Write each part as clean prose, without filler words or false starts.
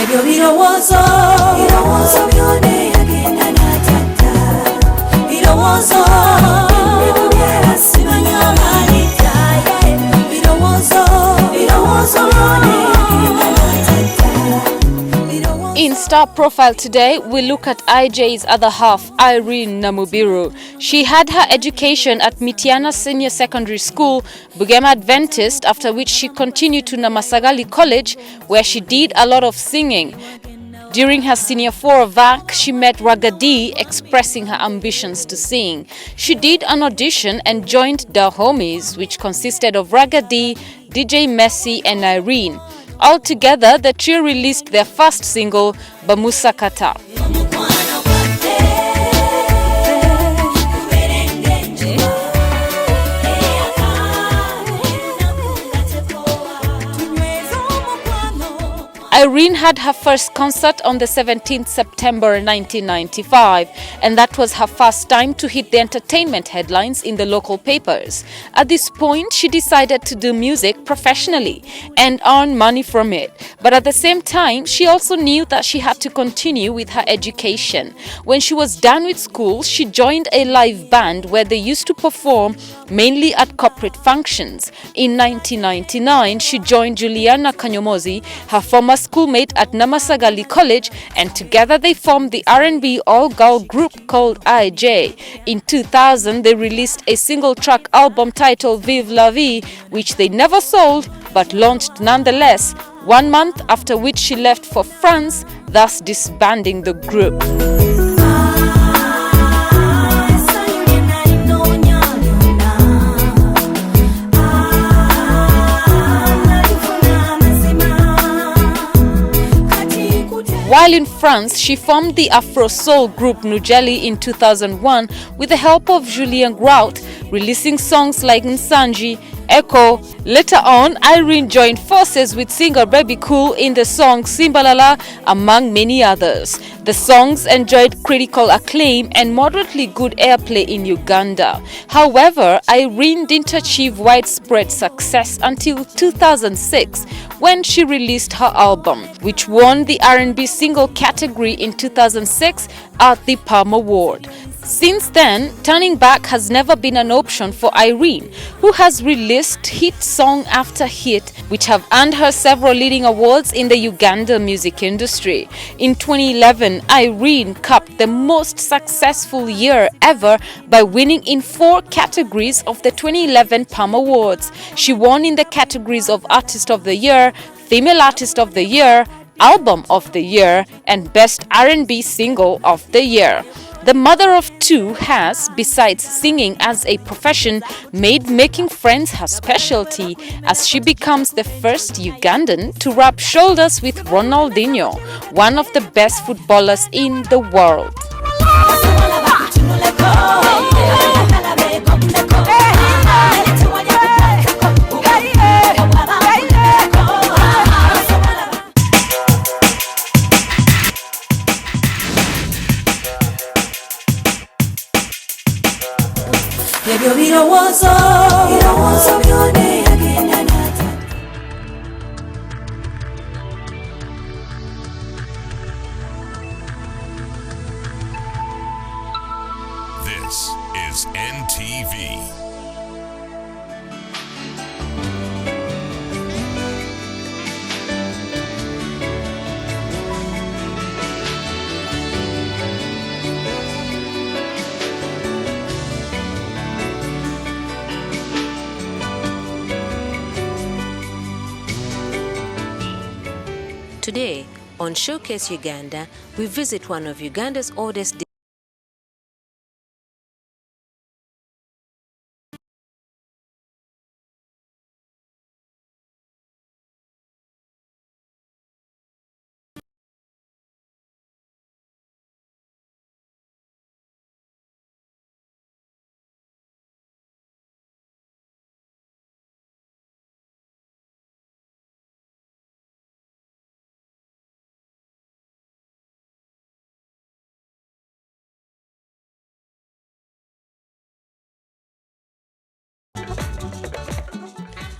ebyo birowoozo byone yagenda n'atatta birowoozo simanya malita birowoozo byone yagenda n'atatta. In Star Profile today, we look at IJ's other half, Irene Namubiru. She had her education at Mitiana Senior Secondary School, Bugema Adventist, after which she continued to Namasagali College, where she did a lot of singing. During her senior 4 VAC, she met Ragadi, expressing her ambitions to sing. She did an audition and joined the Homies, which consisted of Ragadi, DJ Messi and Irene. Altogether, the trio released their first single, Bamusa Kata. Irene had her first concert on the 17th September 1995, and that was her first time to hit the entertainment headlines in the local papers. At this point, she decided to do music professionally and earn money from it. But at the same time, she also knew that she had to continue with her education. When she was done with school, she joined a live band where they used to perform mainly at corporate functions. In 1999, she joined Juliana Kanyomozi, her former schoolmate at Namasagali College, and together they formed the R&B all-girl group called IJ. In 2000, they released a single-track album titled Vive la Vie, which they never sold but launched nonetheless, 1 month after which she left for France, thus disbanding the group. While in France, she formed the Afro-soul group Nujeli in 2001 with the help of Julien Grout, releasing songs like Nsanji, Echo. Later on, Irene joined forces with singer Baby Cool in the song Simbalala, among many others. The songs enjoyed critical acclaim and moderately good airplay in Uganda. However, Irene didn't achieve widespread success until 2006 when she released her album, which won the R&B single category in 2006 at the Palm Award. Since then, turning back has never been an option for Irene, who has released hit song after hit, which have earned her several leading awards in the Uganda music industry. In 2011, Irene capped the most successful year ever by winning in 4 categories of the 2011 Palm Awards. She won in the categories of Artist of the Year, Female Artist of the Year, Album of the Year, and Best R&B Single of the Year. The mother of 2 has, besides singing as a profession, made making friends her specialty, as she becomes the first Ugandan to rub shoulders with Ronaldinho, one of the best footballers in the world. ebyo birowoozo byone yagenda n'atatta. This is NTV. Today, on Showcase Uganda, we visit one of Uganda's oldest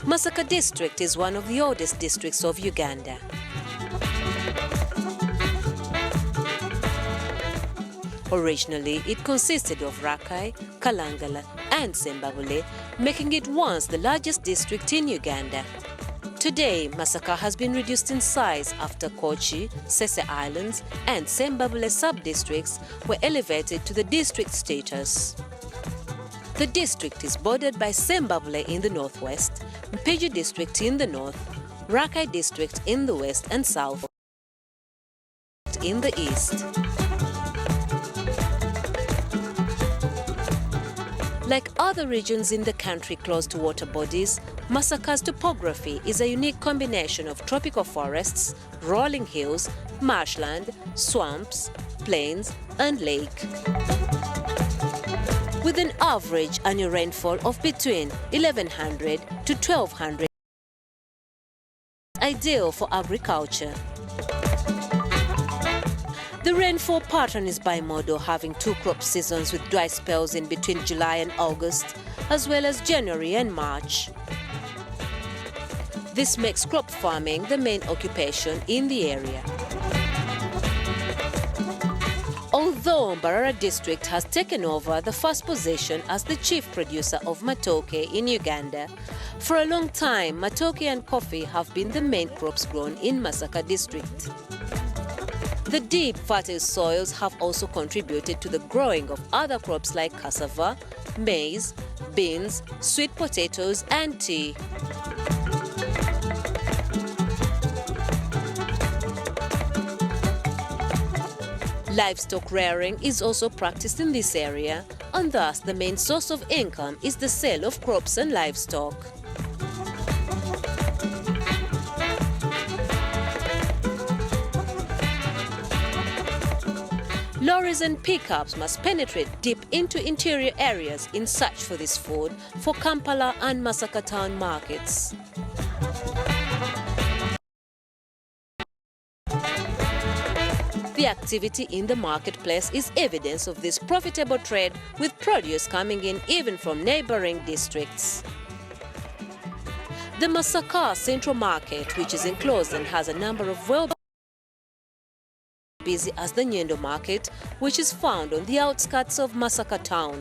Masaka district is one of the oldest districts of Uganda. Originally, it consisted of Rakai, Kalangala and Sembabule, making it once the largest district in Uganda. Today, Masaka has been reduced in size after Kochi, Sese Islands and Sembabule sub-districts were elevated to the district status. The district is bordered by Sembabule in the northwest, Mpigi district in the north, Rakai district in the west and south, in the east. Like other regions in the country close to water bodies, Masaka's topography is a unique combination of tropical forests, rolling hills, marshland, swamps, plains and lake. With an average annual rainfall of between 1100 to 1200, ideal for agriculture. The rainfall pattern is bimodal, having 2 crop seasons with dry spells in between July and August, as well as January and March. This makes crop farming the main occupation in the area. Although Mbarara district has taken over the first position as the chief producer of matoke in Uganda, for a long time matoke and coffee have been the main crops grown in Masaka district. The deep, fertile soils have also contributed to the growing of other crops like cassava, maize, beans, sweet potatoes and tea. Livestock rearing is also practiced in this area, and thus the main source of income is the sale of crops and livestock. Lorries and pickups must penetrate deep into interior areas in search for this food for Kampala and Masaka town markets. The activity in the marketplace is evidence of this profitable trade, with produce coming in even from neighboring districts. The Masaka Central Market, which is enclosed and has a number of busy as the Nyendo Market, which is found on the outskirts of Masaka town.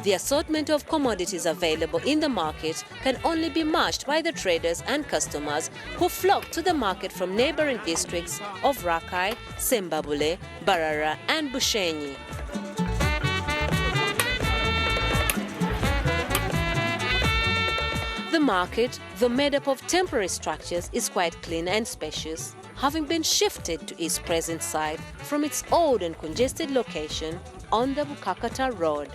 The assortment of commodities available in the market can only be matched by the traders and customers who flock to the market from neighboring districts of Rakai, Sembabule, Mbarara and Bushenyi. The market, though made up of temporary structures, is quite clean and spacious, having been shifted to its present site from its old and congested location on the Bukakata Road.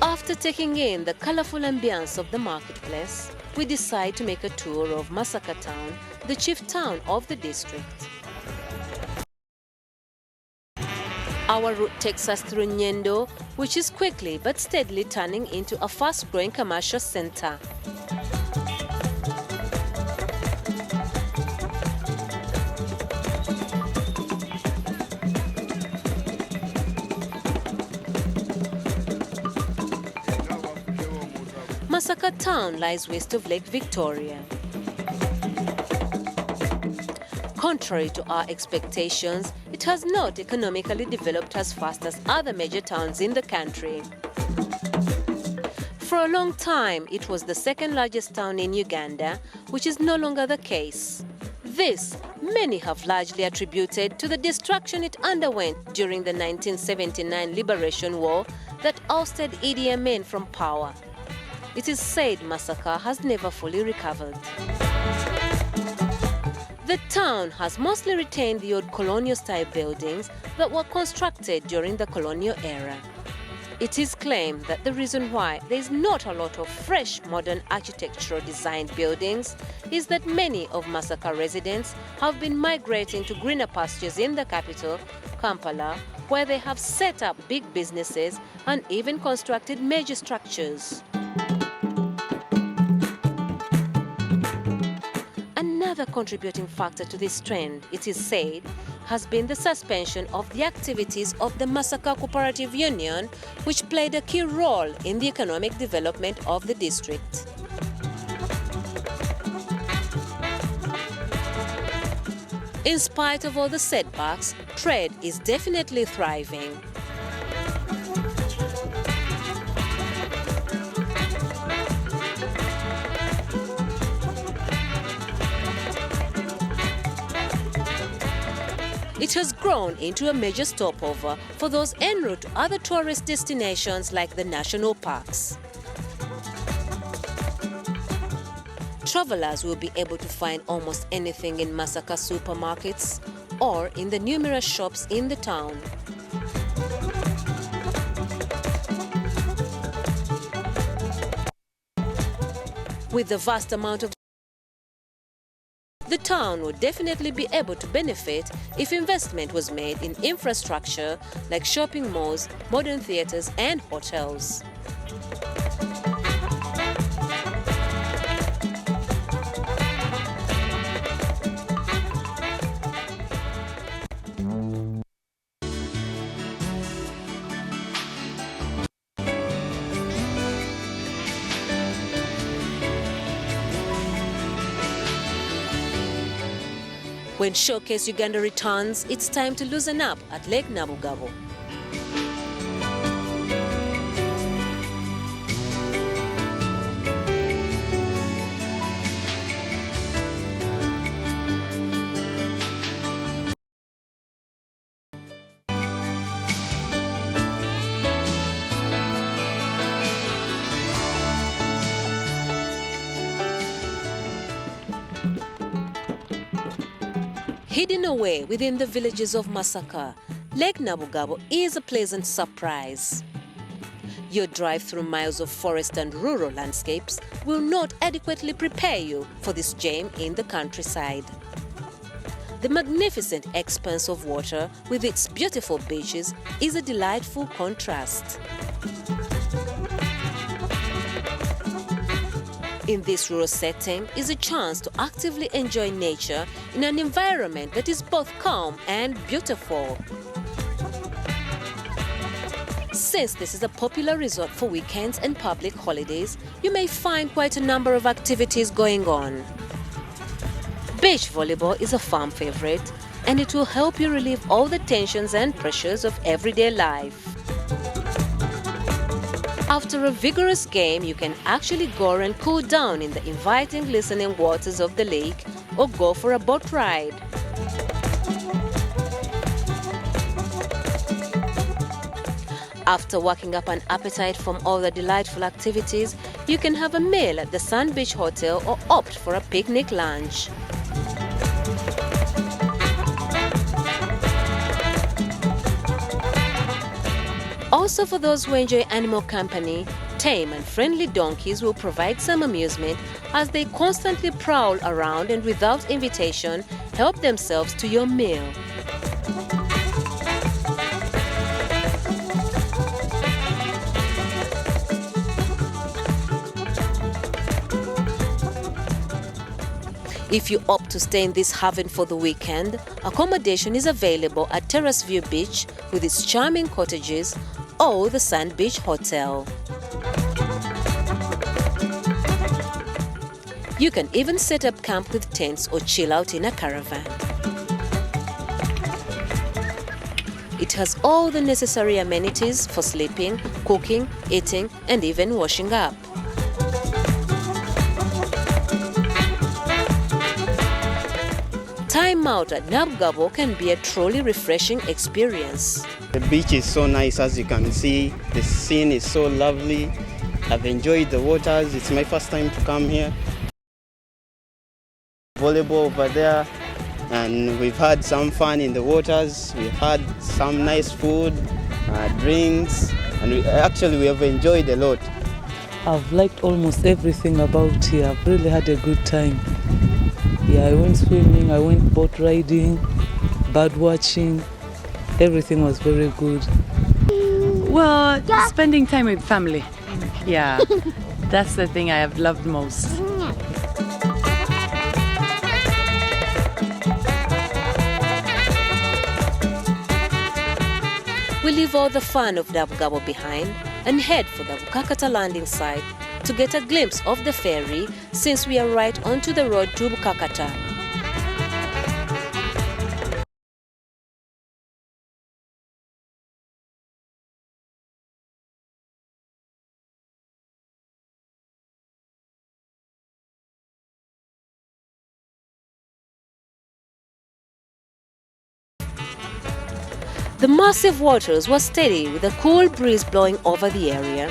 After taking in the colorful ambience of the marketplace, we decide to make a tour of Masaka town, the chief town of the district. Our route takes us through Nyendo, which is quickly but steadily turning into a fast-growing commercial center. Masaka town lies west of Lake Victoria. Contrary to our expectations, it has not economically developed as fast as other major towns in the country. For a long time, it was the second largest town in Uganda, which is no longer the case. This, many have largely attributed to the destruction it underwent during the 1979 Liberation War that ousted Idi Amin from power. It is said Masaka has never fully recovered. The town has mostly retained the old colonial-style buildings that were constructed during the colonial era. It is claimed that the reason why there is not a lot of fresh, modern architectural designed buildings is that many of Masaka residents have been migrating to greener pastures in the capital, Kampala, where they have set up big businesses and even constructed major structures. Another contributing factor to this trend, it is said, has been the suspension of the activities of the Masaka Cooperative Union, which played a key role in the economic development of the district. In spite of all the setbacks, trade is definitely thriving. It has grown into a major stopover for those en route to other tourist destinations like the national parks. Travelers will be able to find almost anything in Masaka supermarkets or in the numerous shops in the town. With the vast amount of the town would definitely be able to benefit if investment was made in infrastructure like shopping malls, modern theaters, and hotels. When Showcase Uganda returns, it's time to loosen up at Lake Nabugabo. Hidden away within the villages of Masaka, Lake Nabugabo is a pleasant surprise. Your drive through miles of forest and rural landscapes will not adequately prepare you for this gem in the countryside. The magnificent expanse of water with its beautiful beaches is a delightful contrast. In this rural setting is a chance to actively enjoy nature in an environment that is both calm and beautiful. Since this is a popular resort for weekends and public holidays, you may find quite a number of activities going on. Beach volleyball is a farm favorite, and it will help you relieve all the tensions and pressures of everyday life. After a vigorous game, you can actually go and cool down in the inviting glistening waters of the lake or go for a boat ride. After working up an appetite from all the delightful activities, you can have a meal at the Sand Beach Hotel or opt for a picnic lunch. Also, for those who enjoy animal company, tame and friendly donkeys will provide some amusement as they constantly prowl around and without invitation help themselves to your meal. If you opt to stay in this haven for the weekend, accommodation is available at Terrace View Beach with its charming cottages or the Sand Beach Hotel. You can even set up camp with tents or chill out in a caravan. It has all the necessary amenities for sleeping, cooking, eating, and even washing up. Time out at Nabugabo can be a truly refreshing experience. The beach is so nice, as you can see. The scene is so lovely. I've enjoyed the waters. It's my first time to come here. Volleyball over there, and we've had some fun in the waters. We've had some nice food, drinks, and we have enjoyed a lot. I've liked almost everything about here. I've really had a good time. Yeah, I went swimming, I went boat riding, bird watching. Everything was very good. Well, spending time with family. Yeah, that's the thing I have loved most. we leave all the fun of Dabugabo behind and head for the Bukakata landing site to get a glimpse of the ferry, since we are right onto the road to Bukakata. The massive waters were steady with a cool breeze blowing over the area,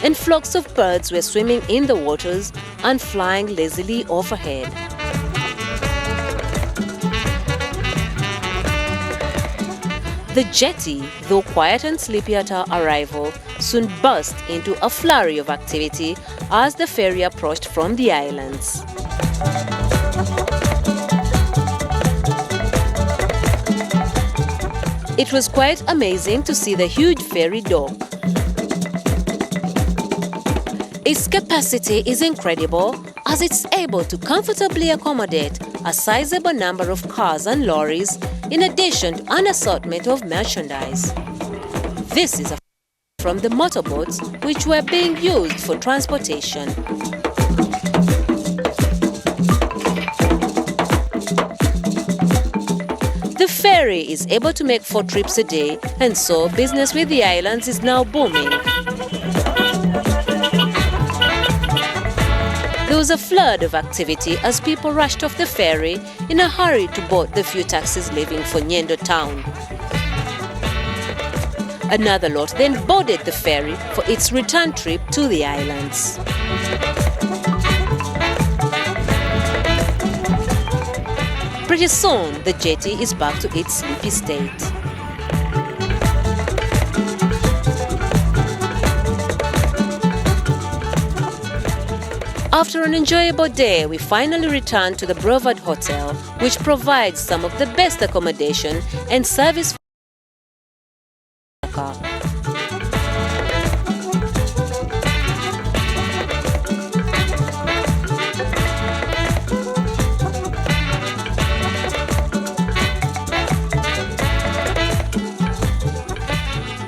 and flocks of birds were swimming in the waters and flying lazily overhead. The jetty, though quiet and sleepy at our arrival, soon burst into a flurry of activity as the ferry approached from the islands. It was quite amazing to see the huge ferry dock. Its capacity is incredible, as it's able to comfortably accommodate a sizable number of cars and lorries, in addition to an assortment of merchandise. This is from the motorboats which were being used for transportation. The ferry is able to make 4 trips a day, and so business with the islands is now booming. There was a flood of activity as people rushed off the ferry in a hurry to board the few taxis leaving for Nyendo town. Another lot then boarded the ferry for its return trip to the islands. Pretty soon, the jetty is back to its sleepy state. After an enjoyable day, we finally returned to the Brevard Hotel, which provides some of the best accommodation and service for the car.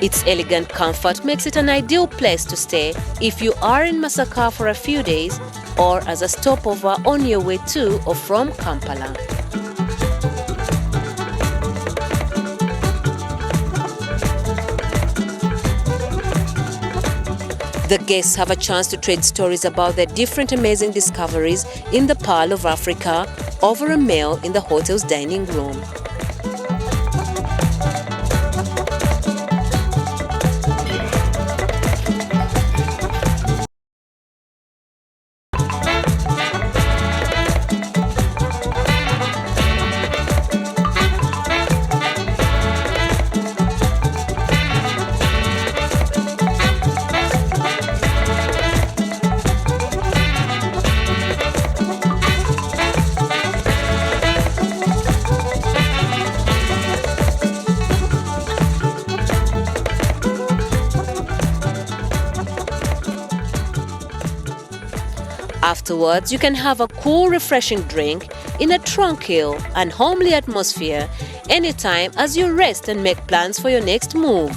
Its elegant comfort makes it an ideal place to stay if you are in Masaka for a few days or as a stopover on your way to or from Kampala. The guests have a chance to trade stories about their different amazing discoveries in the Pearl of Africa over a meal in the hotel's dining room. Afterwards, you can have a cool, refreshing drink in a tranquil and homely atmosphere anytime as you rest and make plans for your next move.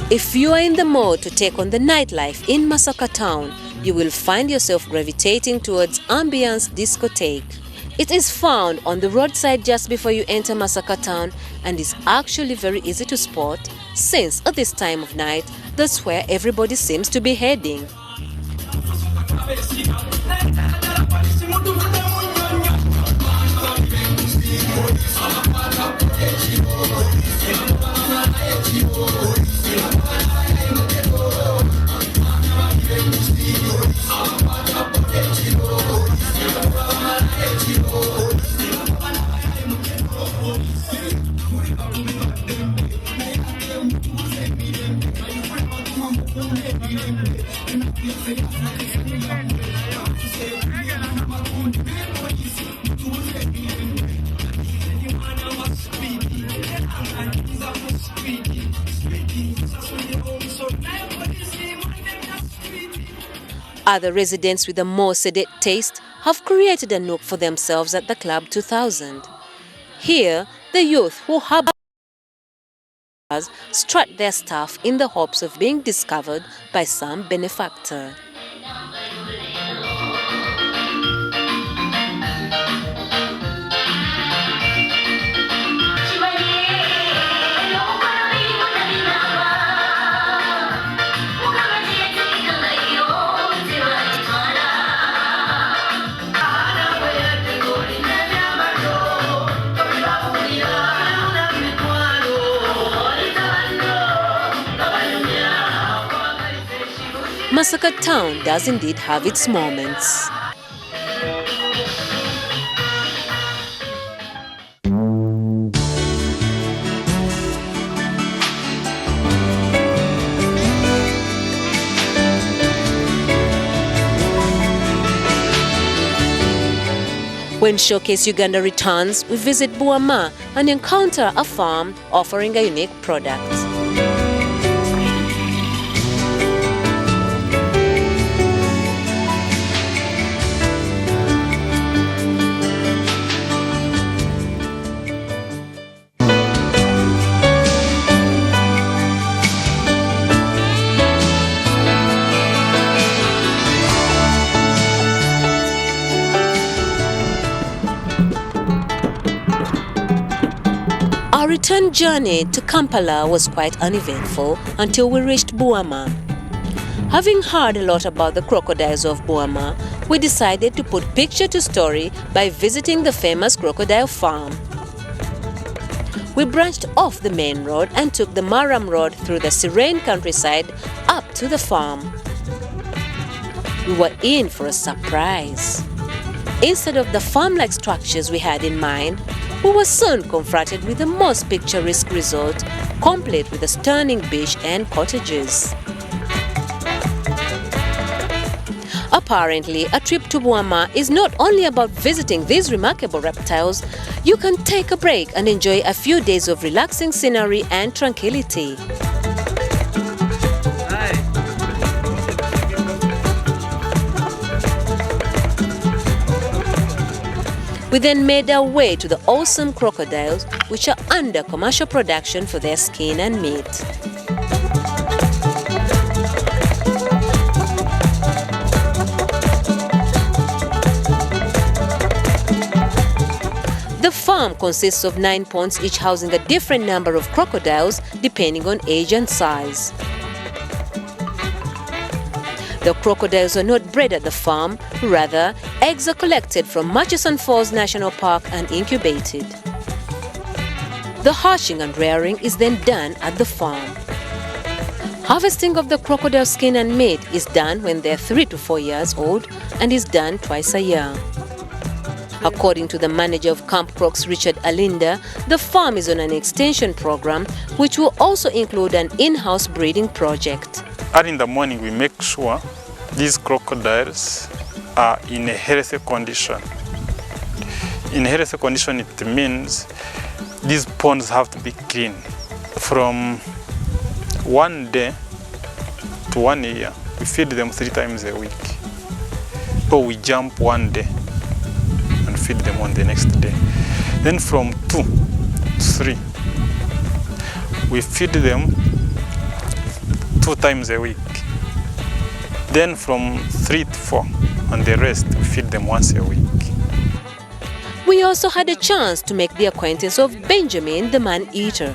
If you are in the mood to take on the nightlife in Masaka town, you will find yourself gravitating towards Ambiance Discotheque. It is found on the roadside just before you enter Masaka town and is actually very easy to spot, since at this time of night, that's where everybody seems to be heading. Other residents with a more sedate taste have created a nook for themselves at the Club 2000. Here, the youth who have strut their stuff in the hopes of being discovered by some benefactor. Masaka town does indeed have its moments. When Showcase Uganda returns, we visit Buama and encounter a farm offering a unique product. Our return journey to Kampala was quite uneventful until we reached Buama. Having heard a lot about the crocodiles of Buama, we decided to put picture to story by visiting the famous crocodile farm. We branched off the main road and took the Maram Road through the serene countryside up to the farm. We were in for a surprise. Instead of the farm-like structures we had in mind, we were soon confronted with the most picturesque resort, complete with a stunning beach and cottages. Apparently, a trip to Buama is not only about visiting these remarkable reptiles. You can take a break and enjoy a few days of relaxing scenery and tranquility. We then made our way to the awesome crocodiles, which are under commercial production for their skin and meat. The farm consists of 9 ponds, each housing a different number of crocodiles depending on age and size. The crocodiles are not bred at the farm, rather, eggs are collected from Murchison Falls National Park and incubated. The hatching and rearing is then done at the farm. Harvesting of the crocodile skin and meat is done when they are 3 to 4 years old and is done twice a year. According to the manager of Camp Crocs, Richard Alinda, the farm is on an extension program which will also include an in-house breeding project. Early in the morning, we make sure these crocodiles are in a healthy condition. In a healthy condition, it means these ponds have to be clean. From 1 day to 1 year, we feed them 3 times a week. Or we jump 1 day and feed them on the next day. Then from 2 to 3, we feed them 2 times a week. Then from 3 to 4, and the rest we feed them once a week. We also had a chance to make the acquaintance of Benjamin the man-eater.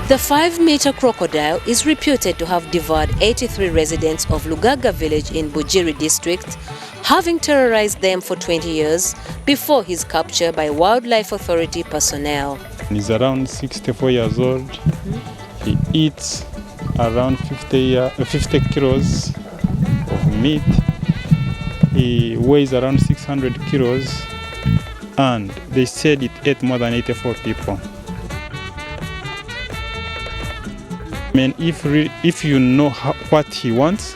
The 5-meter crocodile is reputed to have devoured 83 residents of Lugaga village in Bujiri district, having terrorized them for 20 years before his capture by Wildlife Authority personnel. He's around 64 years old. He eats around 50 kilos of meat. He weighs around 600 kilos, and they said it ate more than 84 people. I mean, if you know what he wants,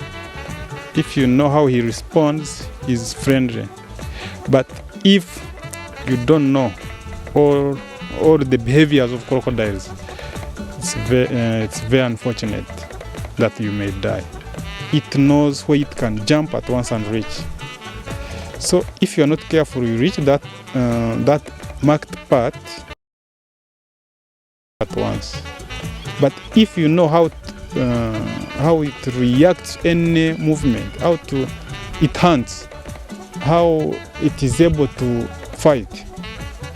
if you know how he responds, he's friendly. But if you don't know all the behaviors of crocodiles, it's very unfortunate that you may die. It knows where it can jump at once and reach. So if you are not careful, you reach that marked part at once. But if you know how it reacts to any movement, it hunts, how it is able to fight,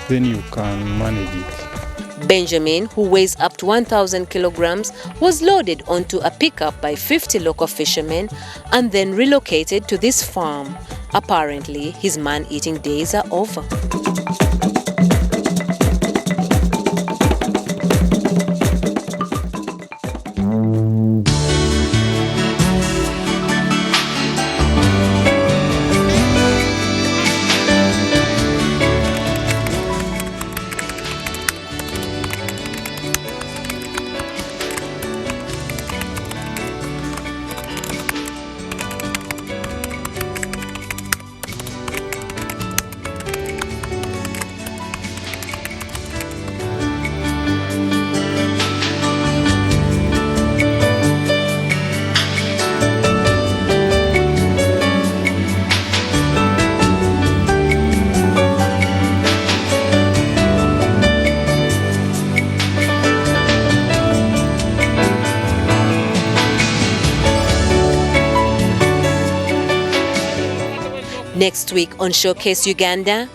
then you can manage it. Benjamin, who weighs up to 1,000 kilograms, was loaded onto a pickup by 50 local fishermen and then relocated to this farm. Apparently, his man-eating days are over. Next week on Showcase Uganda,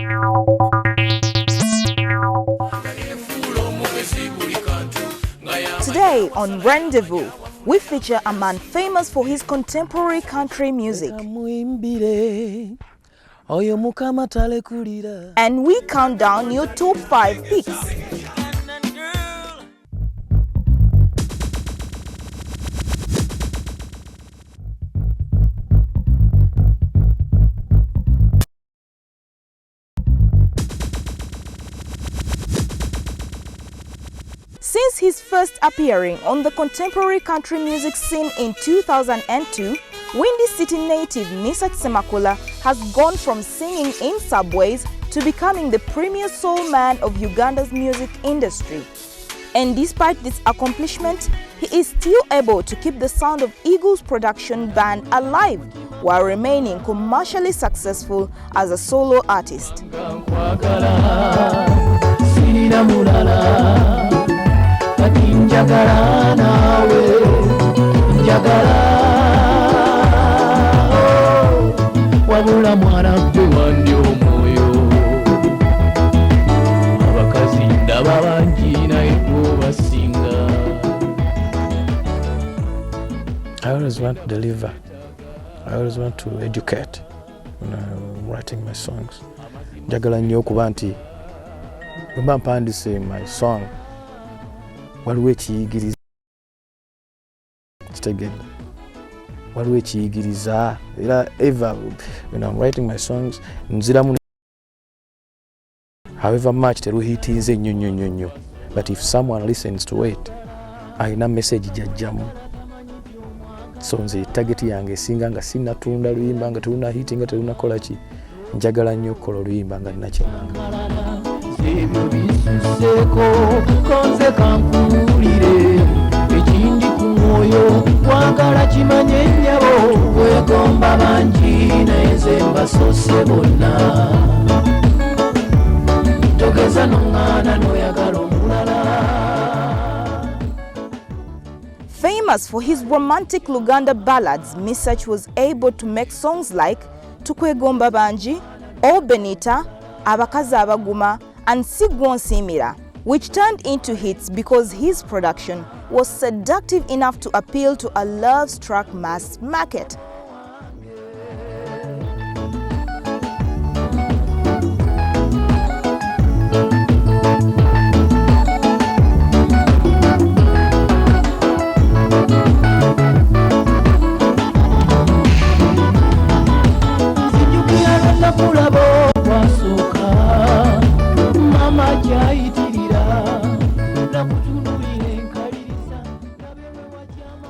Today on Rendeavous, we feature a man famous for his contemporary country music. And we count down your top 5 picks. Since his first appearing on the contemporary country music scene in 2002, Windy City native Misach Semakula has gone from singing in subways to becoming the premier soul man of Uganda's music industry. And despite this accomplishment, he is still able to keep the sound of Eagles production band alive while remaining commercially successful as a solo artist. I always want to deliver. I always want to educate when I'm writing my songs. Njagala nnyo okuba nti bwe mba mpandise my song waliwo ekiyigiriza kitegedde waliwo ekiyigiriza era ever when I'm writing my songs nziramu however much teruhiitinze nnyo but if someone listens to it ayina message jajjamu. So nze target yange esinga nga sinnatunda luyimba nga teruna hiti nga teruna kola ki njagala nnyo okukola oluyimba nga nina kyennanga. Ebyo bisuseko konze kankuwulire ekindi ku mwoyo wagala kimanye nnyabo wegomba bangi naye nze mbasose bonna togeza n'oŋŋaana n'oyagala omulala. Famous for his romantic Luganda ballads, Misach was able to make songs like Tukwegomba Banji, O Benita, Abakazi Abaguma, and Sigwonsimira, which turned into hits because his production was seductive enough to appeal to a love-struck mass market.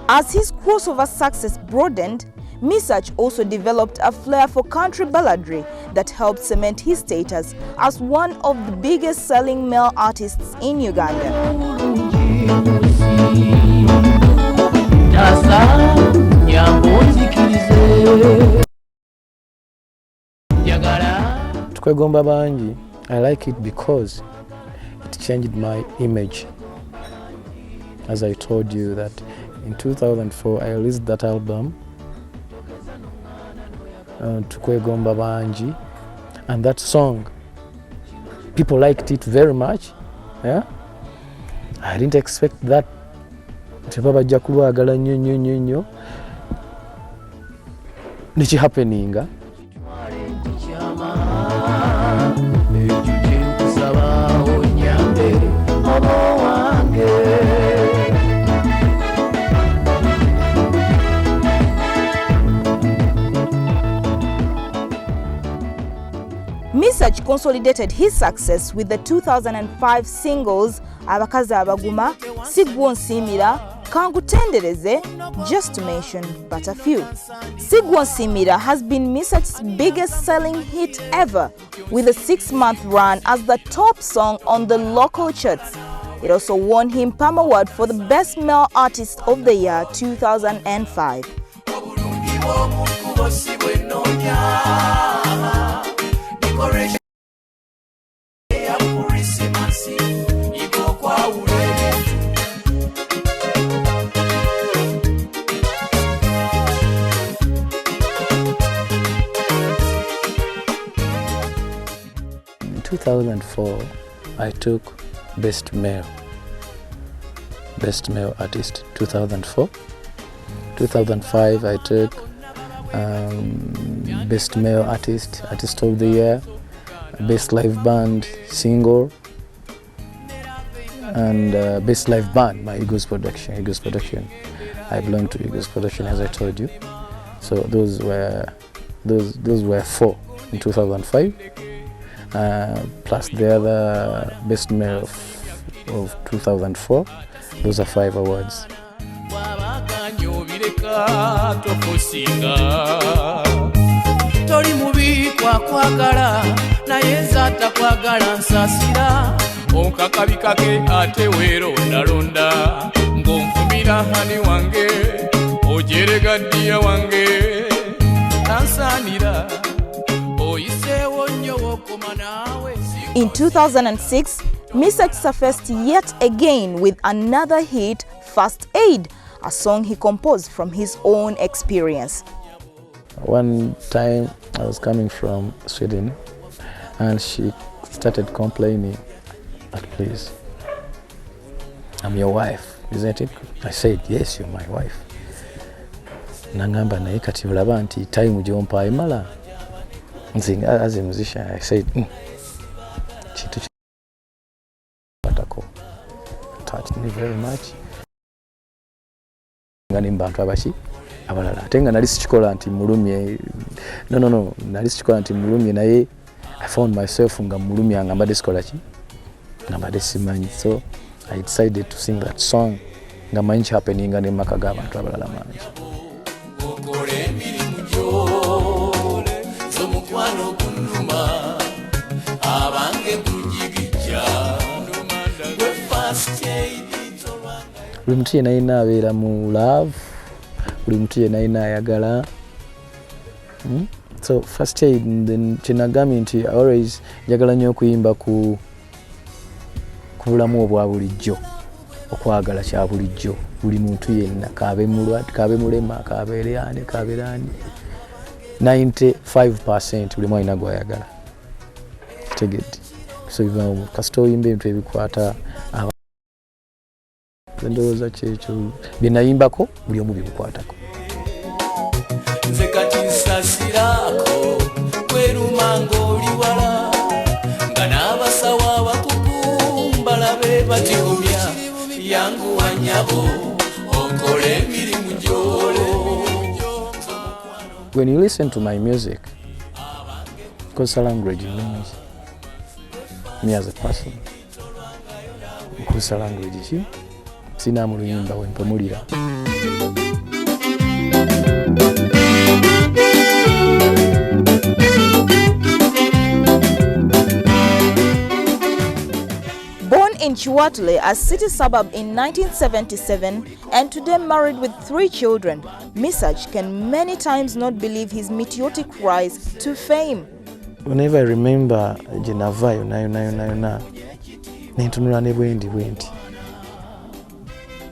As his crossover success broadened, Misach also developed a flair for country balladry that helped cement his status as one of the biggest selling male artists in Uganda. Tukwegomba Banji, I like it because it changed my image. As I told you that in 2004 I released that album, Tukwegomba Banji, and that song, people liked it very much. Yeah? I didn't expect that. Tebabajja kulwagala nnyo niki happeninga. Misach consolidated his success with the 2005 singles Abakazi Abaguma, Sigwonsimira, Kangutendereze, just to mention but a few. Sigwonsimira has been Misach's biggest selling hit ever, with a 6-month run as the top song on the local charts. It also won him Palm Award for the Best Male Artist of the Year 2005. 2004, I took Best Male Artist, 2004. 2005, I took Best Male Artist of the Year, Best Live Band Single, and Best Live Band, my Eagles Production. I belong to Eagles Production, as I told you. So those were 4 in 2005, plus the other Best Male of 2004. Those are 5 awards. Toli mubi kwa kwagala naye nzata kwagala nsasira onkakabika ke ate weeronda ng'onkumira hani wange ojeregaddiya wange nansaanira oyiseewo nnyo wokoma naawe. In 2006, Misach surfaced yet again with another hit, First Aid, a song he composed from his own experience. One time I was coming from Sweden and she started complaining, please, I'm your wife, isn't it? I said, yes, you're my wife. Nangamba naye kati olaba nti time gyompa emala. As a musician, I said, Chitu touched me very much. Ngani mbantu abashi abalala ate nga nali sikikola nti mulumye. No, nali sikikola nti mulumye naye I found myself nga mulumye nga mbadde sikola ki nga mbadde simanyi. So I decided to sing that song nga manyi happening nga ne maka g'abantu abalala mangi. Buli muntu yenna alina abeera mu love, buli muntu yenna alina ayagala. So First Aid, kyenagambye nti always njagala nnyo okuyimba ku bulamu obwa bulijjo, okwagala kya bulijjo. Buli muntu yenna kaabe mulema, kaabeere ani, kaabeere ani, 95% buli mwana gw'ayagala. Tegedde. So kasita oyimba ebintu ebikwata ndowooza kyekyo bye nayimbako buli omu bimukwatako. Nze kati nsasirako kweruma ng'oli wala nga n'abasawo abakugu mbalabe batigumya yanguwa nnyabo okole emirimu gy'ole. When you listen to my music, Nkosa language means me as a person. Nkosa language ki sina mu luyimba wempemulira. Born in Chiwatule, a city suburb in 1977, and today married with 3 children, Misach can many times not believe his meteoric rise to fame. Whenever I remember Genava yona nentunula ne bwendi.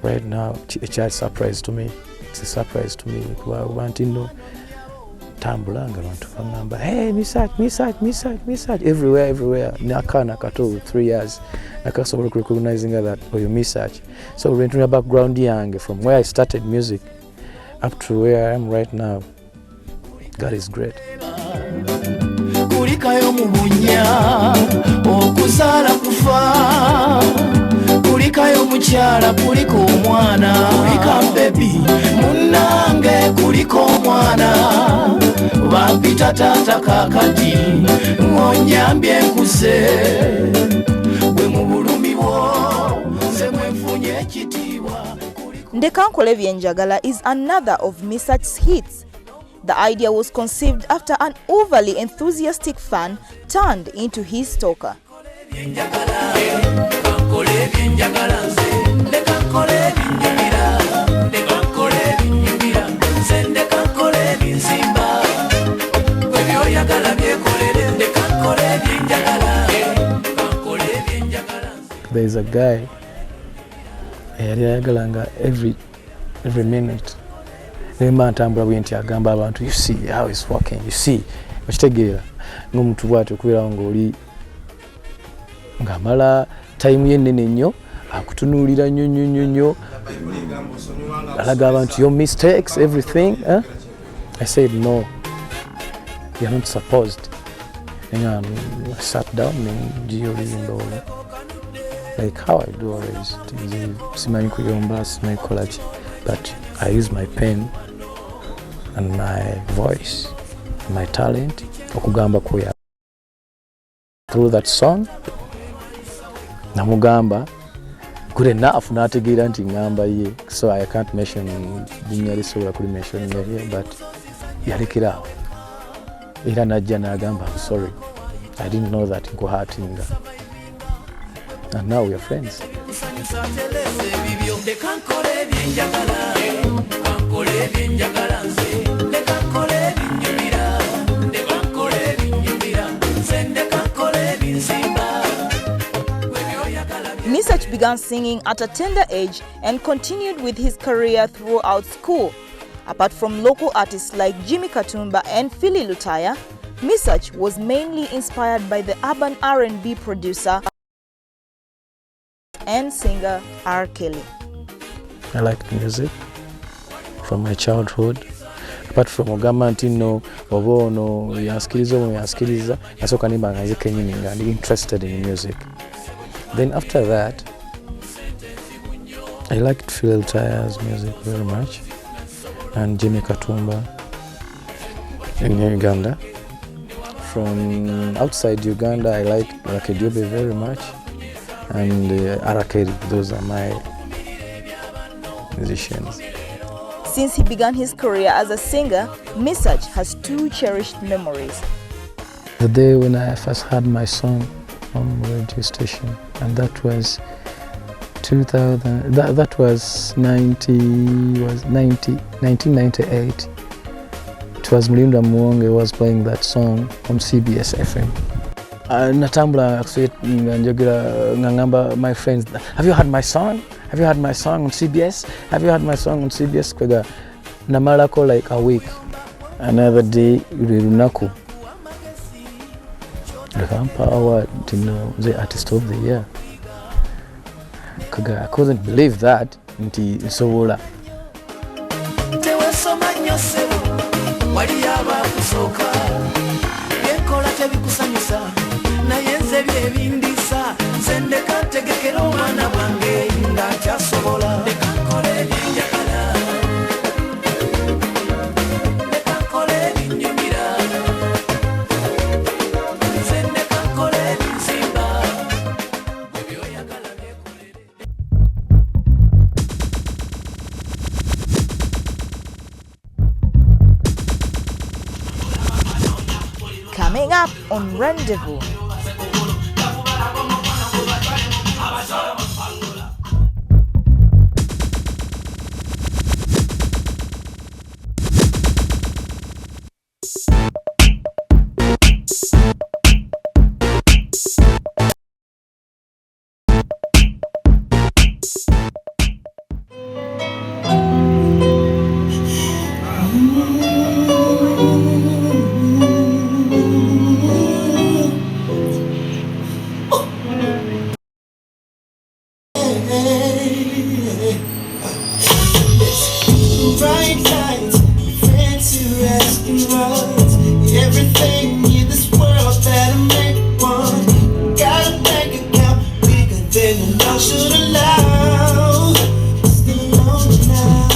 Right now, a child surprise to me. It's a surprise to me. Wantino tambulanga abantu bangamba, hey, Misach, everywhere. Nakana kato 3 years. Nakasobola recognizing that oyo Misach. So rentunula background yange from where I started music up to where I am right now. God is great. Kulikayo mubunya okuzaala kufa, kulikayo mukyala kuliko omwana, kulika baby munnange kuliko omwana, bampita taata kakati ng'onyambye nkuse gwe mu bulumi bwo nze mwenfunye ekitiibwa. Ndekankole Byenjagala is another of Misach's hits. The idea was conceived after an overly enthusiastic fan turned into his stalker. There's a guy yagalanga every minute. Nemba ntambula bwenti agamba abantu, you see how it's working, you see. Okitegeera ng'omuntu bw'atyo okubeera ng'oli ng'amala time ye nnene nnyo akutunuulira nnyo alaga abantu your mistakes everything. I said no, you're not supposed. And I sat down and like how I do always. Simanyi kuyomba, simanyi kolachi, but I use my pen and my voice, my talent okugamba kuya. Through that song namugamba good enough nategeera nti ngamba ye, so I can't mention jinyali sobola kuli mention here, but yalekera era najja n'agamba I'm sorry, I didn't know that nkuhatinga, and now we are friends. Nisach began singing at a tender age and continued with his career throughout school. Apart from local artists like Jimmy Katumba and Philly Lutaya, Nisach was mainly inspired by the urban R&B producer and singer R. Kelly. I liked music from my childhood. Apart from ogamba nti no oba ono yaskiliza nasooka nimba nga nze kenyini nga ndi interested in music. Then after that, I liked Phil Lutaya's music very much, and Jimmy Katumba in Uganda. From outside Uganda, I liked Rendeavous very much, and R. Kelly. Those are my musicians. Since he began his career as a singer, Nisach has two cherished memories. The day when I first heard my song on the radio station, and that was 2000. That was 1998. It was Mlinda Muonge was playing that song on CBS FM. Natambula njogera ngamba my friends, have you heard my song? Have you heard my song on CBS? Have you heard my song on CBS? Kwega namalako like a week. Another day lunaku. The Kampa Award, the Artist of the Year. I couldn't believe that. Nti nsobola. Coming up on Rendeavous. Everything in this world better make one. Got a bank account bigger than the law should allow. Still alone now.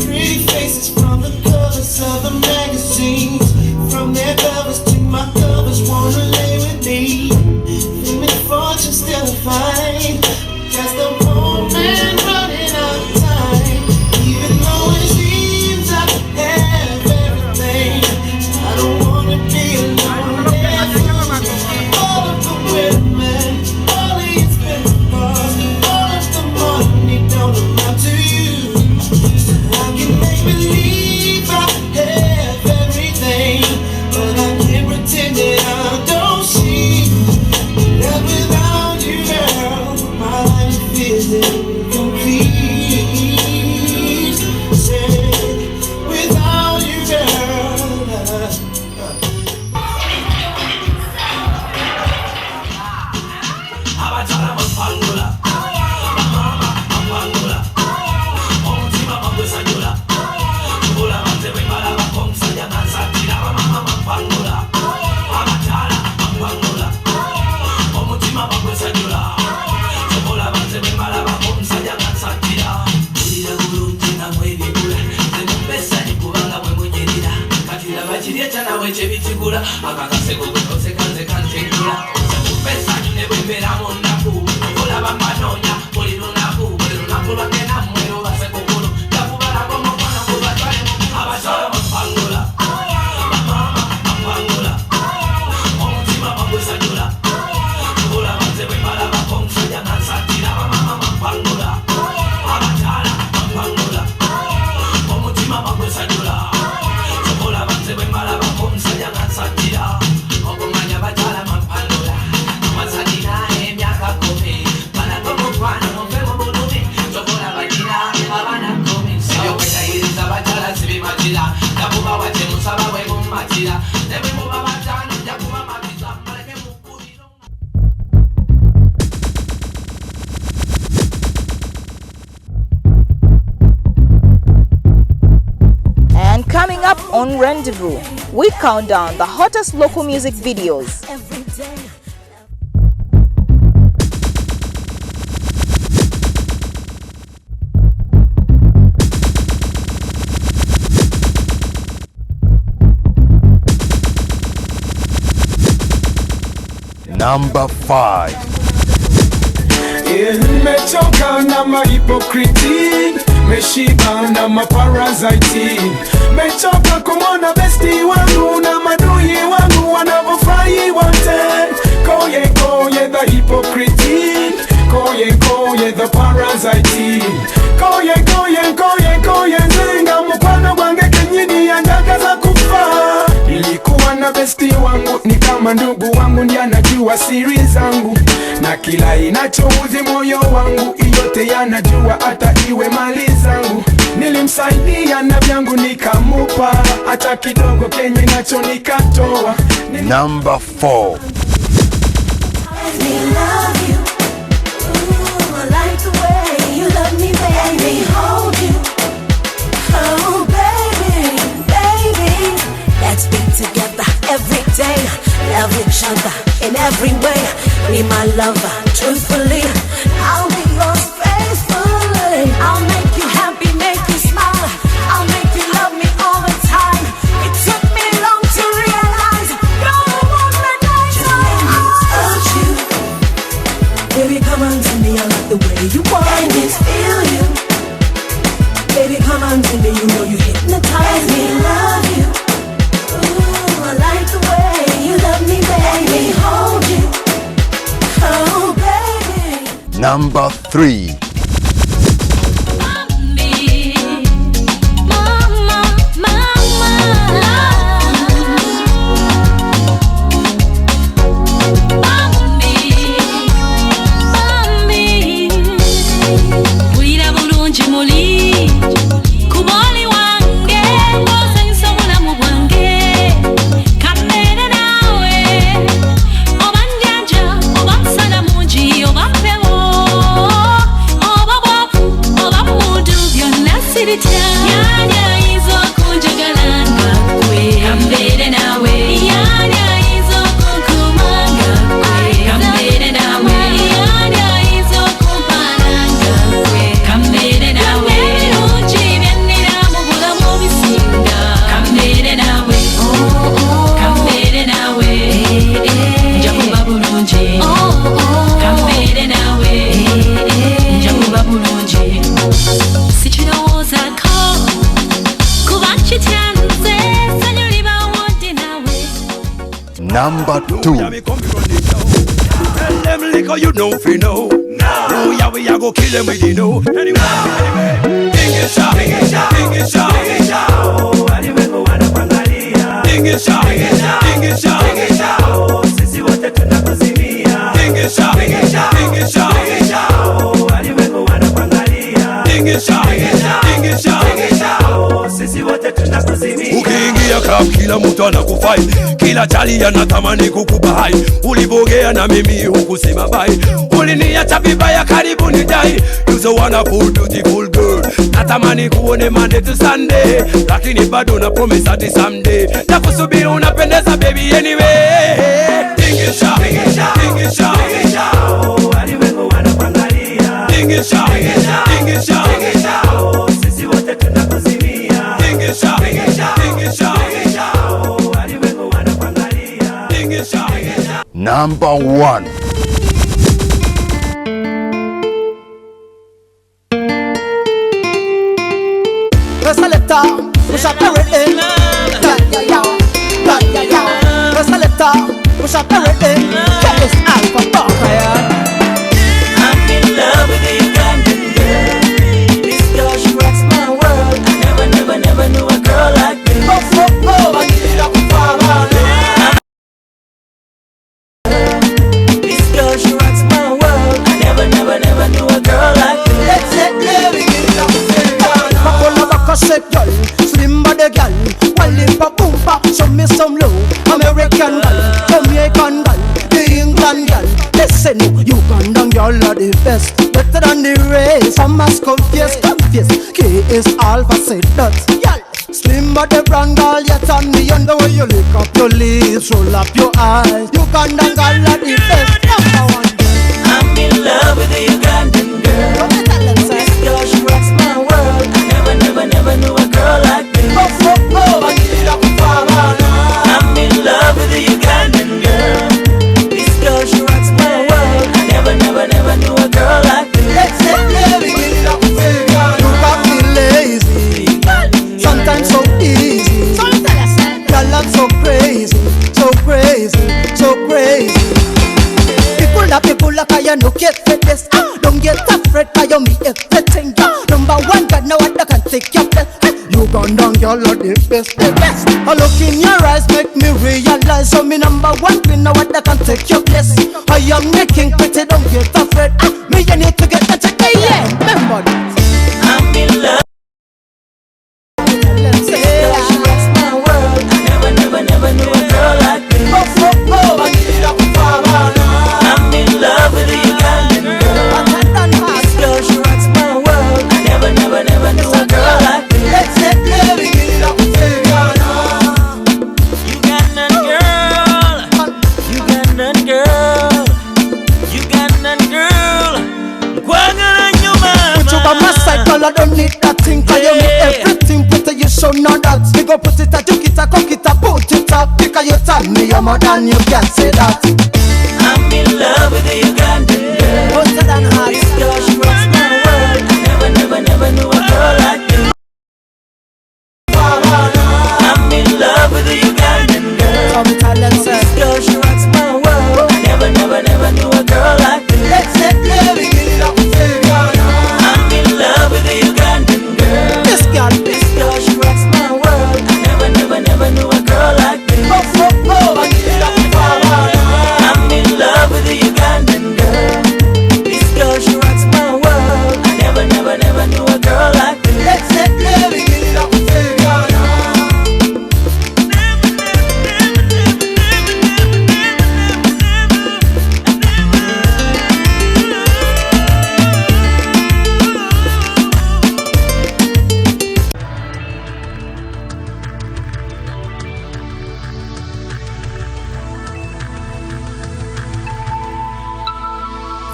Pretty faces from the covers of the magazines. From their covers to my covers, wanna lay with me. Fame and fortune still a fight. Just a poor man running out of time. Even though it seems I have everything, I don't wanna be alone. All of the women, all of your spending cars, all of the money don't amount to you. I can make believe I have everything, but I can't pretend that I don't see that without you, girl. featuring Rendeavous, we count down the hottest local music videos. Number 5. Mechoka na mahipokriti, meshiba na maparaziti. Mechoka kumona besti wangu na madui wangu wanapofurahi wote. Koye koye the hypocrite, koye koye the parasite. Koye koye koye koye zenga mkwano wange kenyini angaga za kufa. Nilikuwa na besti wangu ni kama ndugu wangu, ndiye anajua siri zangu na kila inachouzi moyo wangu, yote yanajua hata iwe mali zangu. Nilimsaidia na vyangu nikamupa, hata kidogo kenye nacho nikatoa. Number 4. Let's be together every day, love each other in every way. Be my lover, truthfully, I'll be yours faithfully. I'll make you happy, make you smile, I'll make you love me all the time. It took me long to realize you're the one that I touch you. Baby, come on to me, I like the way you want and it. Feel you. Baby, come on to me, you know you hypnotize me. Love you. I like the way you love me, baby. Hold you, oh baby. Number 3. Number 2. Tell them liquor you know fi know. No, yeah we a go kill them with you know. Anyway, ding it shot, ding it shot, ding it shot, ding it shot. Oh, anyway go wana pangalia. Ding it shot, ding it shot, ding it shot, ding it shot. Oh, sisi wote tunakuzimia. Ding it shot, ding it shot, ding it shot, ding it shot. Oh, anyway go wana pangalia. Ding it shot, ding it shot, ding it shot, ding it shot. Oh, sisi wote tunakuzimia. Ukiingia club kila mtu anakufai, kila chali anatamani kukupa hai. Ulibogea na mimi hukusema bye, uliniacha vibaya karibu ni dai. You so wonderful beautiful girl, natamani kuone Monday to Sunday, lakini bado na promise hadi someday. Nakusubiri unapendeza baby anyway. Ding it shot, ding it shot, ding it shot, ding it shot. Oh, anyway go wanapangalia. Ding it shot, ding it shot, ding it shot, ding it shot. Oh, sisi wote tunakuzimia. Ding it shot, ding it shot, ding it shot, ding it shot. Oh, anyway go wanapangalia. Ding it shot, ding it shot. Number 1. Selector, push up the rhythm. Selector, push up the rhythm. Get this alpha fire. I'm in love with the Ugandan girl. This girl, she rocks my world. I never knew a girl like this. I give it up for her. This girl, she rocks my world. I never knew a girl like this. Let's get love, give it up for her. Back shape girl, slim body girl, Wallimpa boompa, show me some love. American girl, Jamaican girl, the England girl. Listen, Ugandan girl are the best, better than the rest. Some must confess, K is Alpha said that. Girl, Slim but the brand girl, yet on me on the way you lick up your lips, roll up your eyes. Ugandan girl are the best, number one. I'm in love with a Ugandan girl. This girl, she rocks my world. I never knew a girl like this. I'm in love with a Ugandan girl. This girl, she rocks my world. I never knew a girl like this. You got me lazy, sometimes so easy. Girl, I'm so crazy, so crazy, so crazy. People like I no get for this. Don't get afraid, I you me everything. Number one, God, no one that can take your place. Ugandan girl are the best, the best. A look in your eyes make me realize. So me number one, queen, no one that can take your place. I am the king, pretty, don't get afraid. Me you need to get that check, yeah. Remember that. I'm in love. This girl, she rocks my world. I never knew a girl like this. I'm in love with a Ugandan girl. This girl, she rocks my world. I never knew a girl like this. Ugandan girl, Ugandan girl, Ugandan girl. Kwagala nyuma. Put you by my side, girl, I don't need that thing. Cause you make everything better, you show none that. Me go put it, I took it, I cook it, I put it up. Because you tell me you're more than you can say that. I'm in love with a Ugandan girl. This girl, she rocks my world. I never knew a girl like this. I'm in love with a Ugandan girl. This girl, she rocks my world. I never knew a girl like this. I'm in love with a Ugandan girl. This girl, she rocks my world. I never knew a girl like this. I'm in love with a Ugandan girl. This girl, she rocks my world. I never knew a girl like this.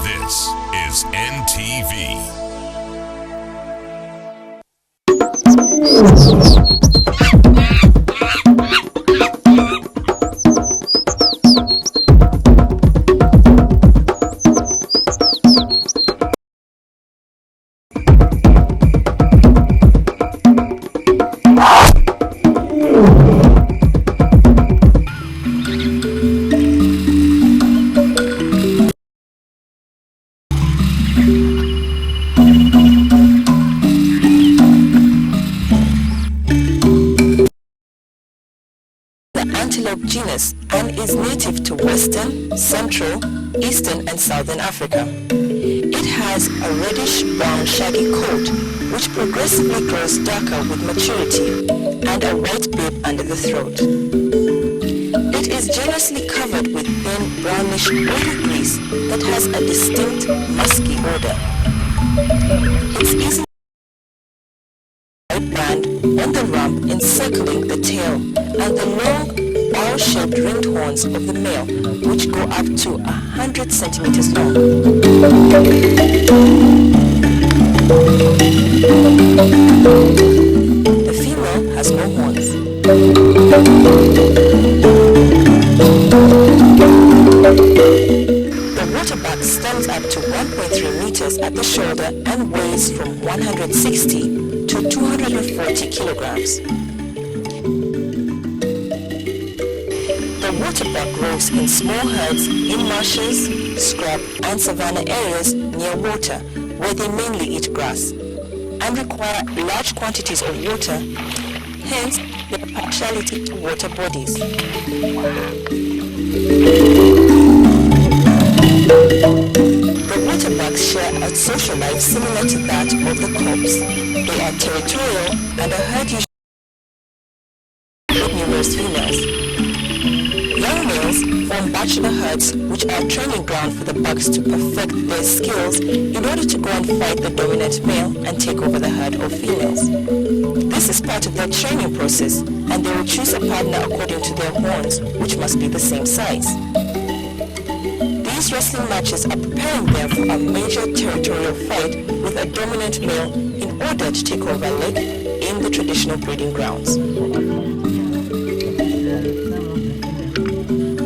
This is NTV. Antelope genus and is native to Western, Central, Eastern and Southern Africa. It has a reddish-brown shaggy coat which progressively grows darker with maturity and a white bib under the throat. It is generously covered with thin brownish oily grease that has a distinct musky odor. It's easily band on the rump encircling the tail and the long ball-shaped ringed horns of the male, which go up to 100 centimeters long. The female has no horns. The waterbuck stands up to 1.3 meters at the shoulder and weighs from 160 to 240 kilograms. The waterbuck roves in small herds in marshes, scrub and savanna areas near water where they mainly eat grass and require large quantities of water, hence their partiality to water bodies. The waterbucks share a social life similar to that of the cobs. They are territorial and a herd usually with numerous females. Young males females form bachelor herds, which are a training ground for the bucks to perfect their skills in order to go and fight the dominant male and take over the herd of females. This is part of their training process, and they will choose a partner according to their horns, which must be the same size. These wrestling matches are preparing them for a major territorial fight with a dominant male in order to take over a leg in the traditional breeding grounds.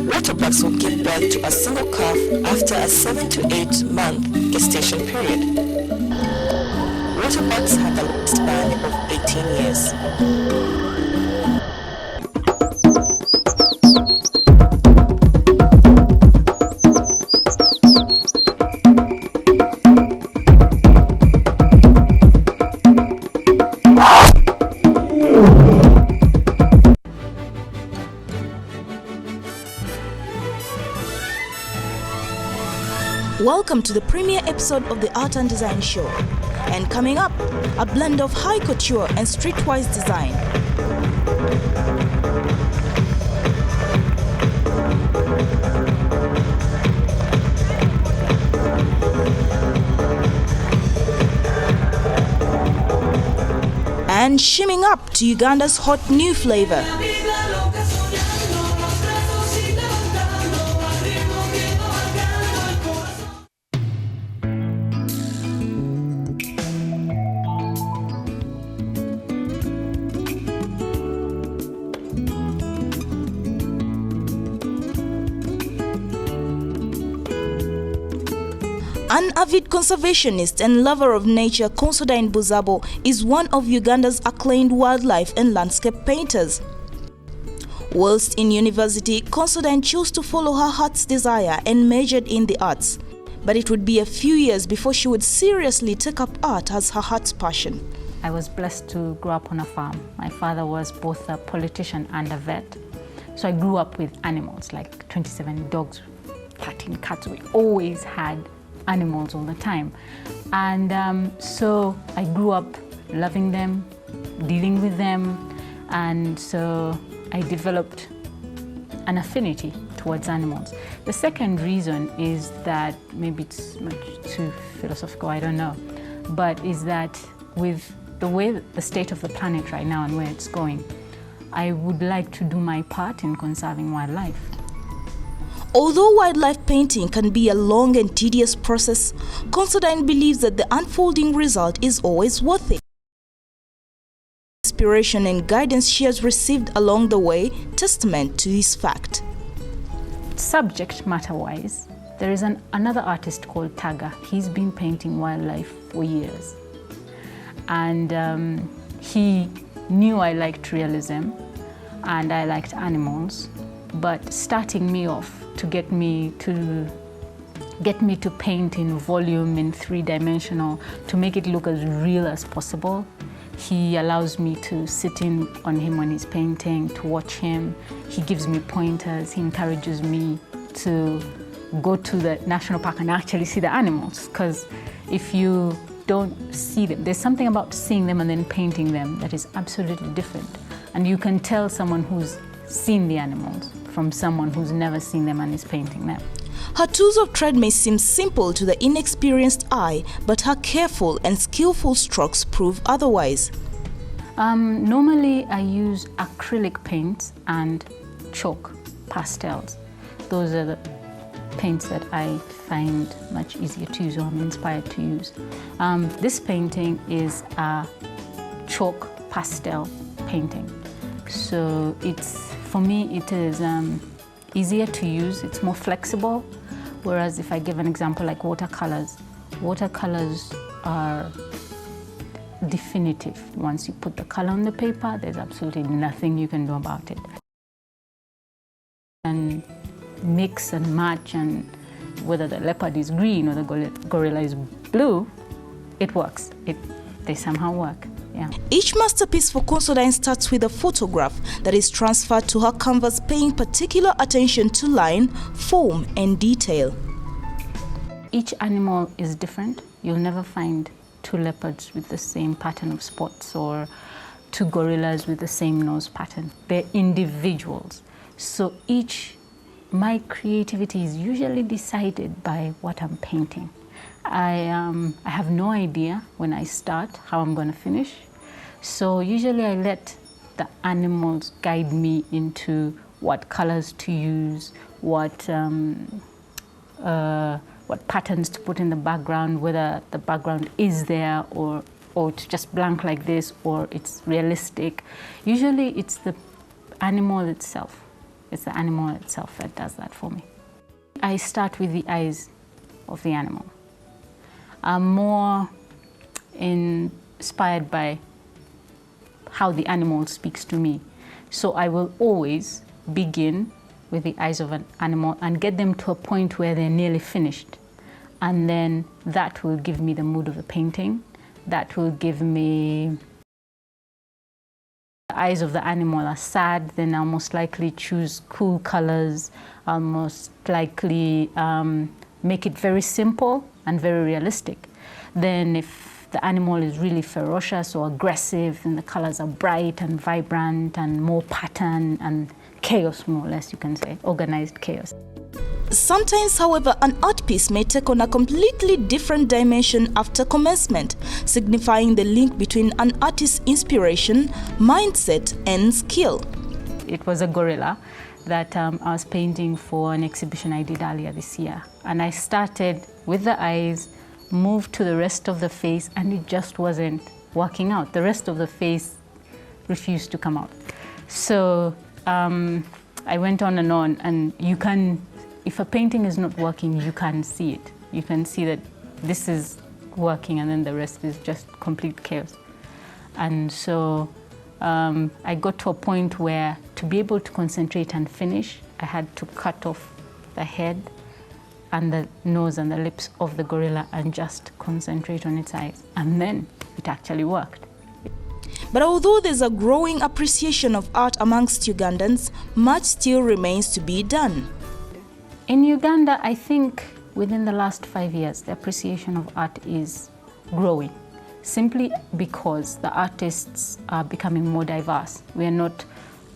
Waterbucks will give birth to a single calf after a 7 to 8 month gestation period. Waterbucks have a lifespan of 18 years. Welcome to the premiere episode of the Art and Design Show. And coming up, a blend of high couture and streetwise design. And shimming up to Uganda's hot new flavor. An avid conservationist and lover of nature, Considine Buzabo is one of Uganda's acclaimed wildlife and landscape painters. Whilst in university, Considine chose to follow her heart's desire and majored in the arts. But it would be a few years before she would seriously take up art as her heart's passion. I was blessed to grow up on a farm. My father was both a politician and a vet. So I grew up with animals, like 27 dogs, 13 cats. We always had animals all the time. And so I grew up loving them, dealing with them, and so I developed an affinity towards animals. The second reason is that, maybe it's much too philosophical, I don't know, but is that with the way the state of the planet right now and where it's going, I would like to do my part in conserving wildlife. Although wildlife painting can be a long and tedious process, Considine believes that the unfolding result is always worth it. Inspiration and guidance she has received along the way, testament to this fact. Subject matter-wise, there is another artist called Taga. He's been painting wildlife for years. And he knew I liked realism and I liked animals, but starting me off to get me to paint in volume, in three-dimensional, to make it look as real as possible. He allows me to sit in on him when he's painting, to watch him. He gives me pointers. He encourages me to go to the national park and actually see the animals, because if you don't see them, there's something about seeing them and then painting them that is absolutely different. And you can tell someone who's seen the animals from someone who's never seen them and is painting them. Her tools of trade may seem simple to the inexperienced eye, but her careful and skillful strokes prove otherwise. Normally I use acrylic paints and chalk pastels. Those are the paints that I find much easier to use, or I'm inspired to use. This painting is a chalk pastel painting. So for me it is easier to use, it's more flexible, whereas if I give an example like watercolors are definitive. Once you put the color on the paper, there's absolutely nothing you can do about it. And mix and match, and whether the leopard is green or the gorilla is blue, it works. They somehow work. Yeah. Each masterpiece for Considine starts with a photograph that is transferred to her canvas, paying particular attention to line, form, and detail. Each animal is different. You'll never find two leopards with the same pattern of spots or two gorillas with the same nose pattern. They're individuals. So each my creativity is usually decided by what I'm painting. I have no idea when I start how I'm going to finish. So usually I let the animals guide me into what colors to use, what patterns to put in the background, whether the background is there or it's just blank like this, or it's realistic. Usually it's the animal itself. It's the animal itself that does that for me. I start with the eyes of the animal. I'm more inspired by how the animal speaks to me. So I will always begin with the eyes of an animal and get them to a point where they're nearly finished. And then that will give me the mood of the painting. That will give me... The eyes of the animal are sad, then I'll most likely choose cool colors. I'll most likely make it very simple and very realistic. Then if the animal is really ferocious or aggressive, then the colors are bright and vibrant and more pattern and chaos, more or less, you can say, organized chaos. Sometimes, however, an art piece may take on a completely different dimension after commencement, signifying the link between an artist's inspiration, mindset, and skill. It was a gorilla that I was painting for an exhibition I did earlier this year. And I started with the eyes, moved to the rest of the face, and it just wasn't working out. The rest of the face refused to come out. So I went on, and you can, if a painting is not working, you can see it. You can see that this is working and then the rest is just complete chaos. And so I got to a point where to be able to concentrate and finish, I had to cut off the head and the nose and the lips of the gorilla and just concentrate on its eyes. And then it actually worked. But although there's a growing appreciation of art amongst Ugandans, much still remains to be done. In Uganda, I think within the last 5 years, the appreciation of art is growing, simply because the artists are becoming more diverse. We are not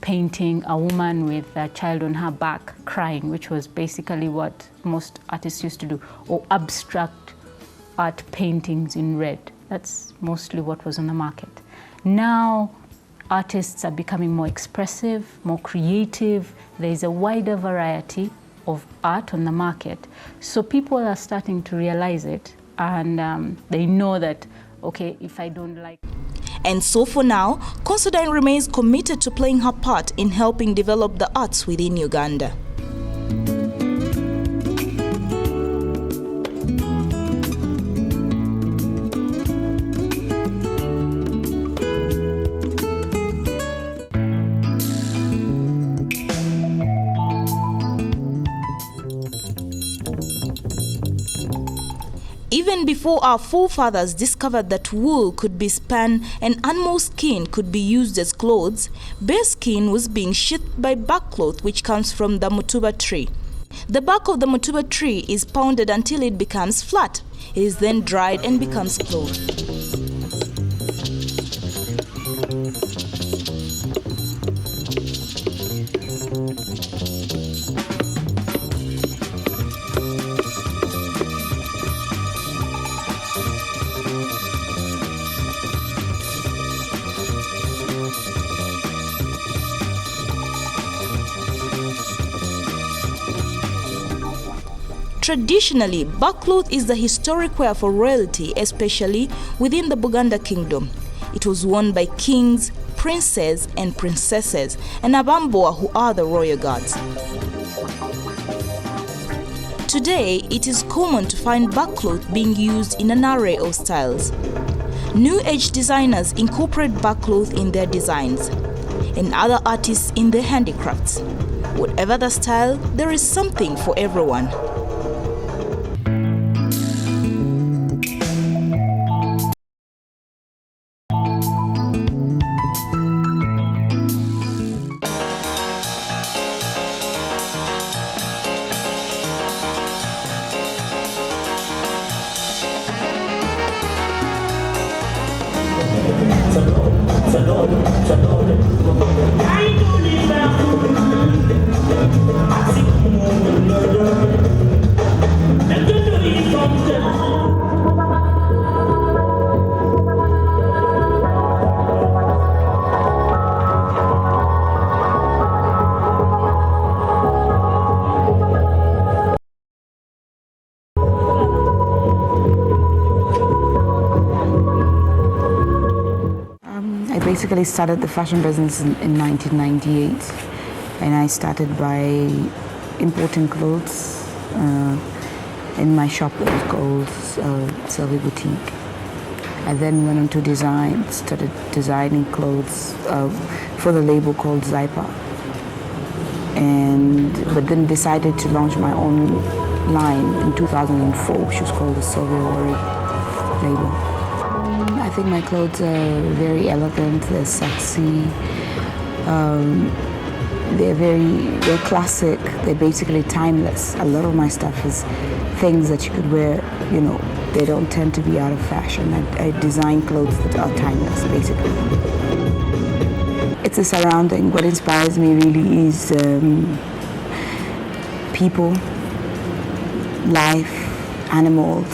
painting a woman with a child on her back crying, which was basically what most artists used to do, or abstract art paintings in red. That's mostly what was on the market. Now, artists are becoming more expressive, more creative. There's a wider variety of art on the market. So people are starting to realize it, and they know that, okay, if I don't like... And so for now, Considine remains committed to playing her part in helping develop the arts within Uganda. Even before our forefathers discovered that wool could be spun and animal skin could be used as clothes, bear skin was being sheathed by bark cloth which comes from the mutuba tree. The bark of the mutuba tree is pounded until it becomes flat. It is then dried and becomes cloth. Traditionally, bark cloth is the historic wear for royalty, especially within the Buganda kingdom. It was worn by kings, princes and princesses, and Abamboa, who are the royal guards. Today, it is common to find bark cloth being used in an array of styles. New age designers incorporate bark cloth in their designs, and other artists in their handicrafts. Whatever the style, there is something for everyone. basically started the fashion business in 1998, and I started by importing clothes in my shop that was called Sylvie Boutique. I then went on to design, started designing clothes for the label called Zypa, but then decided to launch my own line in 2004, which was called the Sylvie Worry label. I think my clothes are very elegant, they're sexy, they're classic, they're basically timeless. A lot of my stuff is things that you could wear, they don't tend to be out of fashion. I design clothes that are timeless, basically. It's a surrounding. What inspires me really is people, life, animals,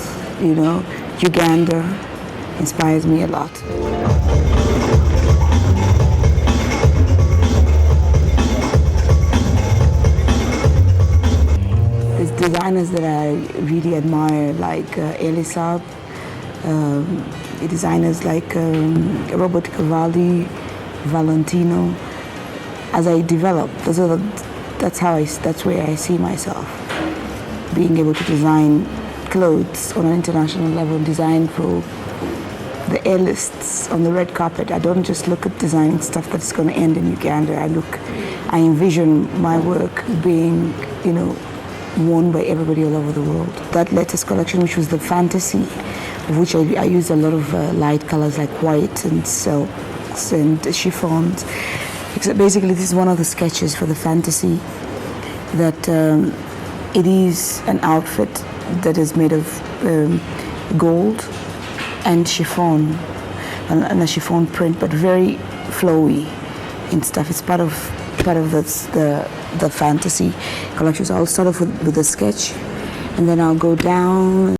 Uganda inspires me a lot. There's designers that I really admire, like Elisab, designers like Robert Cavalli, Valentino. As I develop, that's where I see myself, being able to design clothes on an international level, design for the A-lists on the red carpet. I don't just look at designing stuff that's going to end in Uganda. I envision my work being, worn by everybody all over the world. That latest collection, which was the fantasy, of which I used a lot of light colors like white and silks and chiffons. Basically, this is one of the sketches for the fantasy, that it is an outfit that is made of gold and chiffon, and a chiffon print, but very flowy and stuff. It's part of the fantasy collection. So I'll start off with a sketch, and then I'll go down.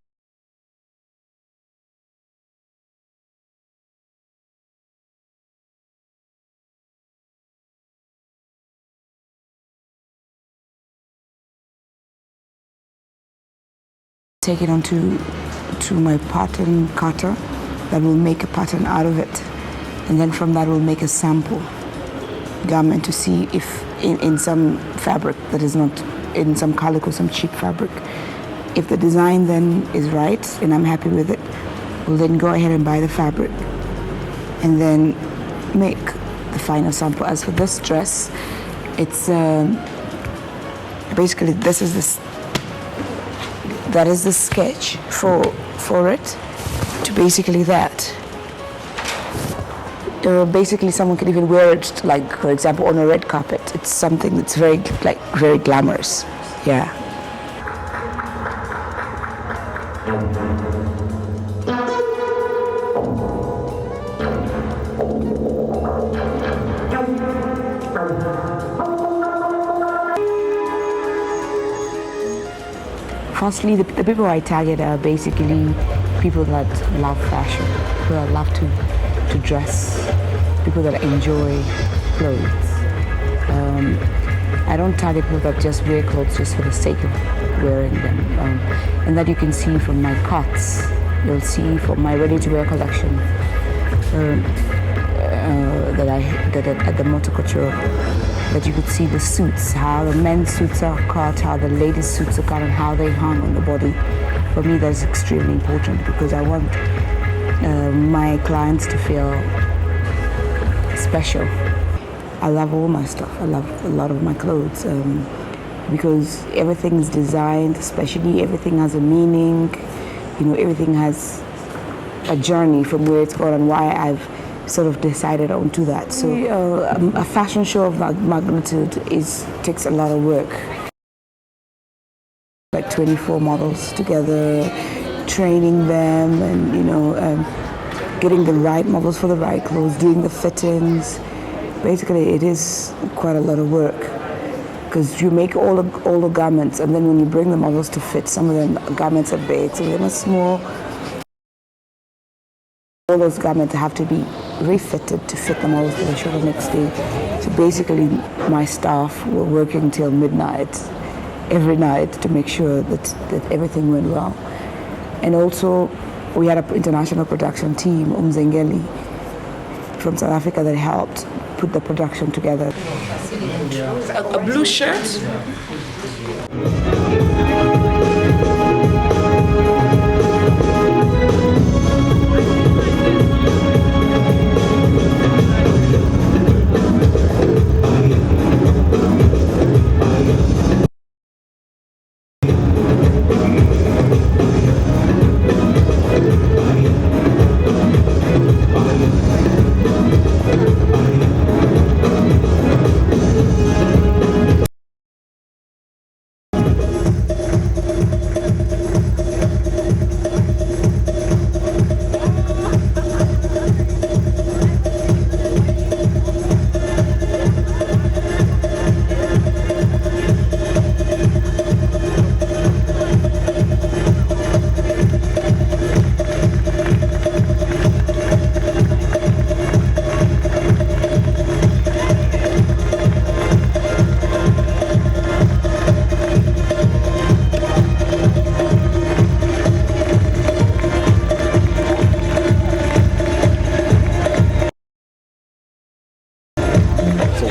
Take it onto my pattern cutter that will make a pattern out of it, and then from that we'll make a sample garment to see if in some fabric that is not, in some calico, some cheap fabric, if the design then is right and I'm happy with it, we'll then go ahead and buy the fabric and then make the final sample. As for this dress, it's basically that is the sketch for it, to basically that. Basically, someone can even wear it, like, for example, on a red carpet. It's something that's very glamorous. Yeah. Firstly, the people I target are basically people that love fashion, people that love to dress, people that enjoy clothes. I don't target people that just wear clothes just for the sake of wearing them. And that you can see from my cuts. You'll see from my ready-to-wear collection that at the Motor Couture, that you could see the suits, how the men's suits are cut, how the ladies' suits are cut, and how they hung on the body. For me, that's extremely important, because I want my clients to feel special. I love all my stuff. I love a lot of my clothes, because everything is designed, especially everything has a meaning. Everything has a journey from where it's gone and why I've sort of decided onto that. So a fashion show of that magnitude takes a lot of work. Like 24 models together, training them, and getting the right models for the right clothes, doing the fittings. Basically, it is quite a lot of work, because you make all the garments, and then when you bring the models to fit, some of them garments are big, some of them are small. All those garments have to be refitted to fit the models for the show the next day. So basically, my staff were working till midnight, every night, to make sure that everything went well. And also, we had an international production team, Umzengeli, from South Africa that helped put the production together. A blue shirt.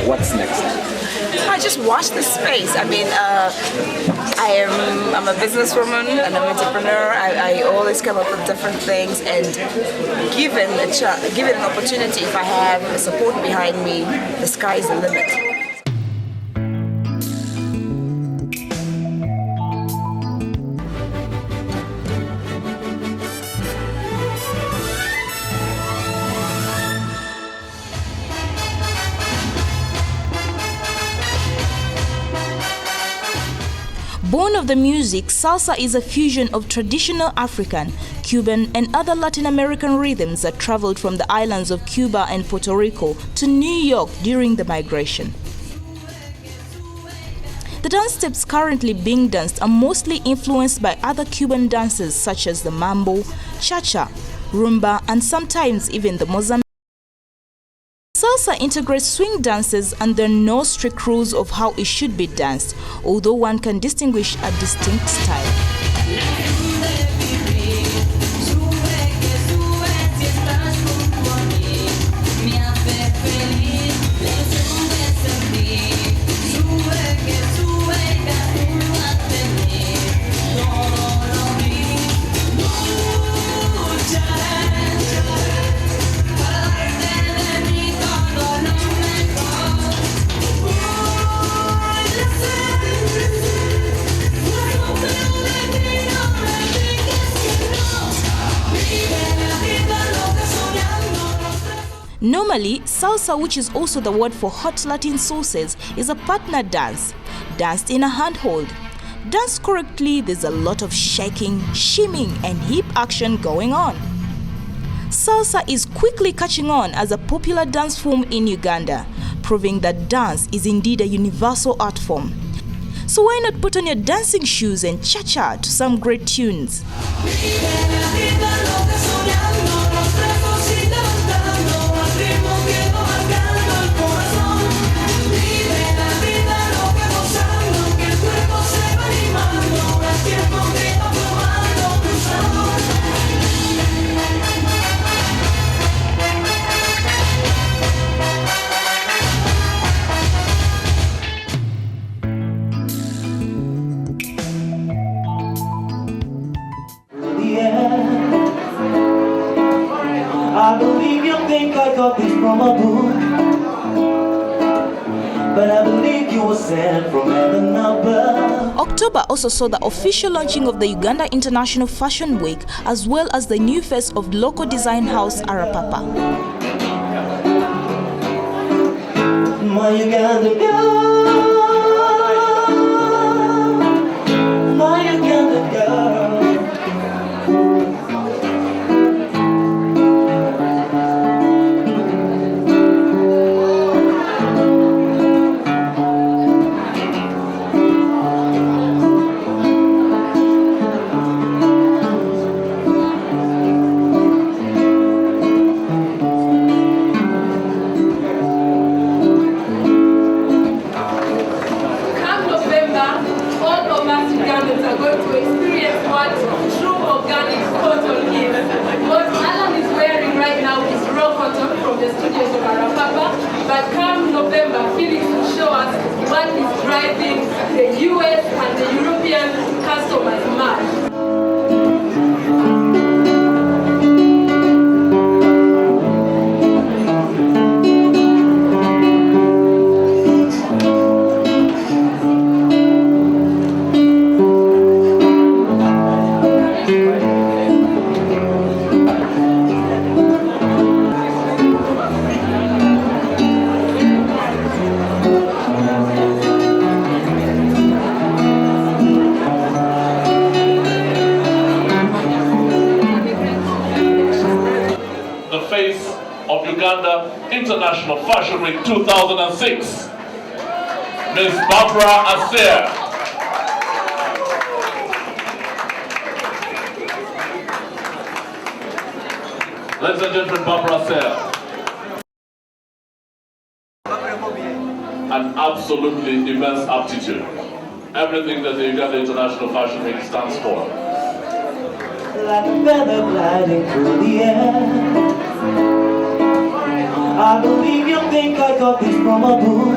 What's next? I just watch the space. I mean, I'm a businesswoman and I'm an entrepreneur. I always come up with different things, and given an opportunity, if I have support behind me, the sky is the limit. Born of the music, salsa is a fusion of traditional African, Cuban, and other Latin American rhythms that traveled from the islands of Cuba and Puerto Rico to New York during the migration. The dance steps currently being danced are mostly influenced by other Cuban dances such as the mambo, cha-cha, rumba, and sometimes even the Mozambique. Salsa integrates swing dances, and there are no strict rules of how it should be danced, although one can distinguish a distinct style. Normally, salsa, which is also the word for hot Latin sauces, is a partner dance, danced in a handhold. Danced correctly, there's a lot of shaking, shimming, and hip action going on. Salsa is quickly catching on as a popular dance form in Uganda, proving that dance is indeed a universal art form. So why not put on your dancing shoes and cha-cha to some great tunes? I believe you think I got this from a book, but I believe you were sent from heaven above. October also saw the official launching of the Uganda International Fashion Week, as well as the new face of local design house Arapapa. My Uganda girl, my Uganda girl. What true organic cotton is. What Alan is wearing right now is raw cotton from the studios of Arapapa, but come November, Felix will show us what is driving the US and the European customers mad. Of Uganda International Fashion Week 2006, Ms. Barbara Aser. Ladies and gentlemen, Barbara Aser. An absolutely immense aptitude. Everything that the Uganda International Fashion Week stands for. Like a feather gliding through the air, I believe you think I got this from a book,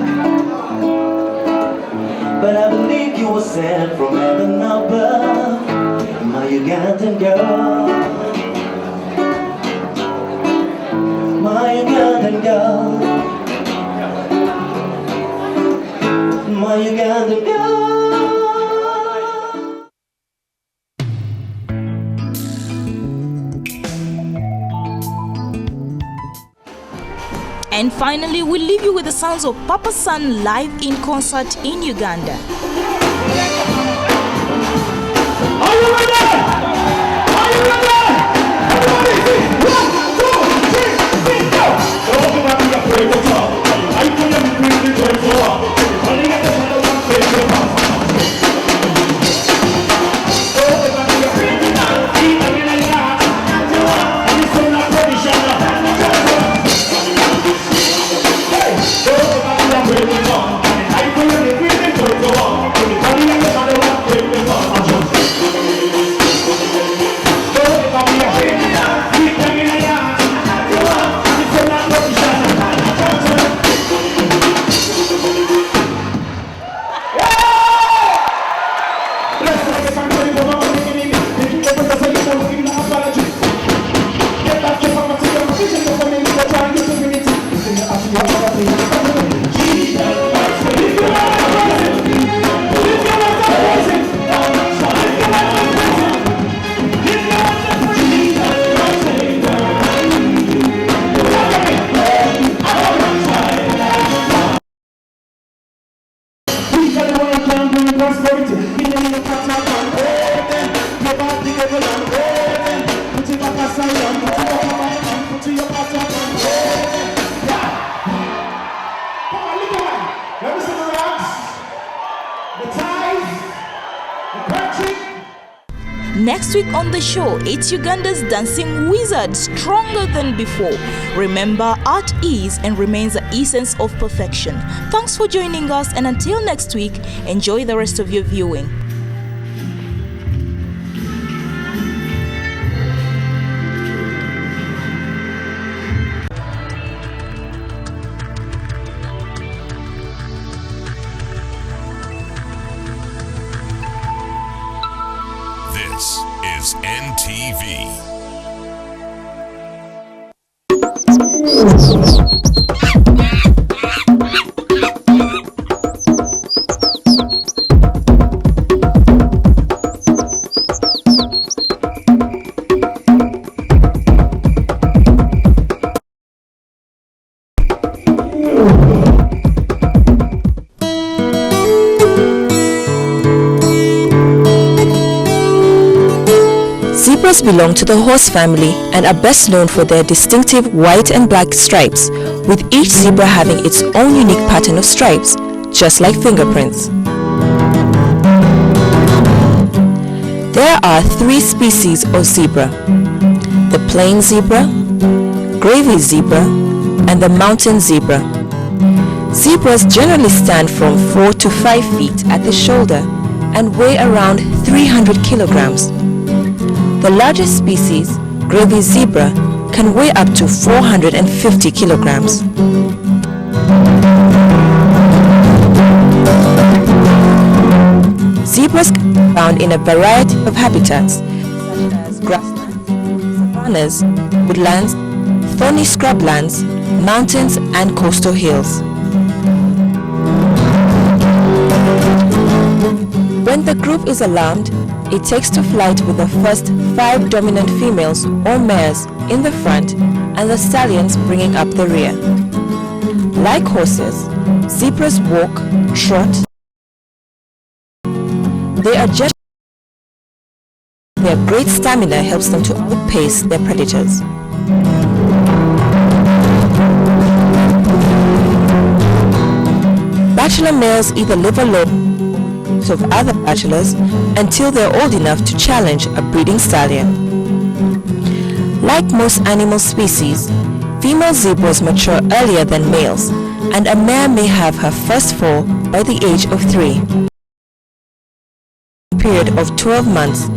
but I believe you were sent from heaven above, my Ugandan girl, my Ugandan girl, my Ugandan girl. And finally, we leave you with the sounds of Papa San live in concert in Uganda. Are you ready? Are you ready? Everybody, 1, 2, 3, go! Open up your favorite song. I put them in the door. Running at the head of my favorite song. Open up your favorite song. Even in a yard. And it's on a traditional. Hey! Open up your favorite song. I put them in the door. Running at the head of my favorite song. Next week on the show, it's Uganda's dancing wizard, stronger than before. Remember, art is and remains the essence of perfection. Thanks for joining us, and until next week, enjoy the rest of your viewing. This is NTV. Zebras belong to the horse family and are best known for their distinctive white and black stripes, with each zebra having its own unique pattern of stripes, just like fingerprints. There are 3 species of zebra: the plain zebra, gravy zebra, and the mountain zebra. Zebras generally stand from 4 to 5 feet at the shoulder and weigh around 300 kilograms. The largest species, gravy zebra, can weigh up to 450 kilograms. Zebras can be found in a variety of habitats, such as grasslands, savannas, woodlands, thorny scrublands, mountains, and coastal hills. When the group is alarmed, it takes to flight with the first 5 dominant females or mares in the front and the stallions bringing up the rear. Like horses, zebras walk, trot. They are just their great stamina helps them to outpace their predators. Bachelor males either live alone of other bachelors until they're old enough to challenge a breeding stallion. Like most animal species, female zebras mature earlier than males, and a mare may have her first foal by the age of 3. A period of 12 months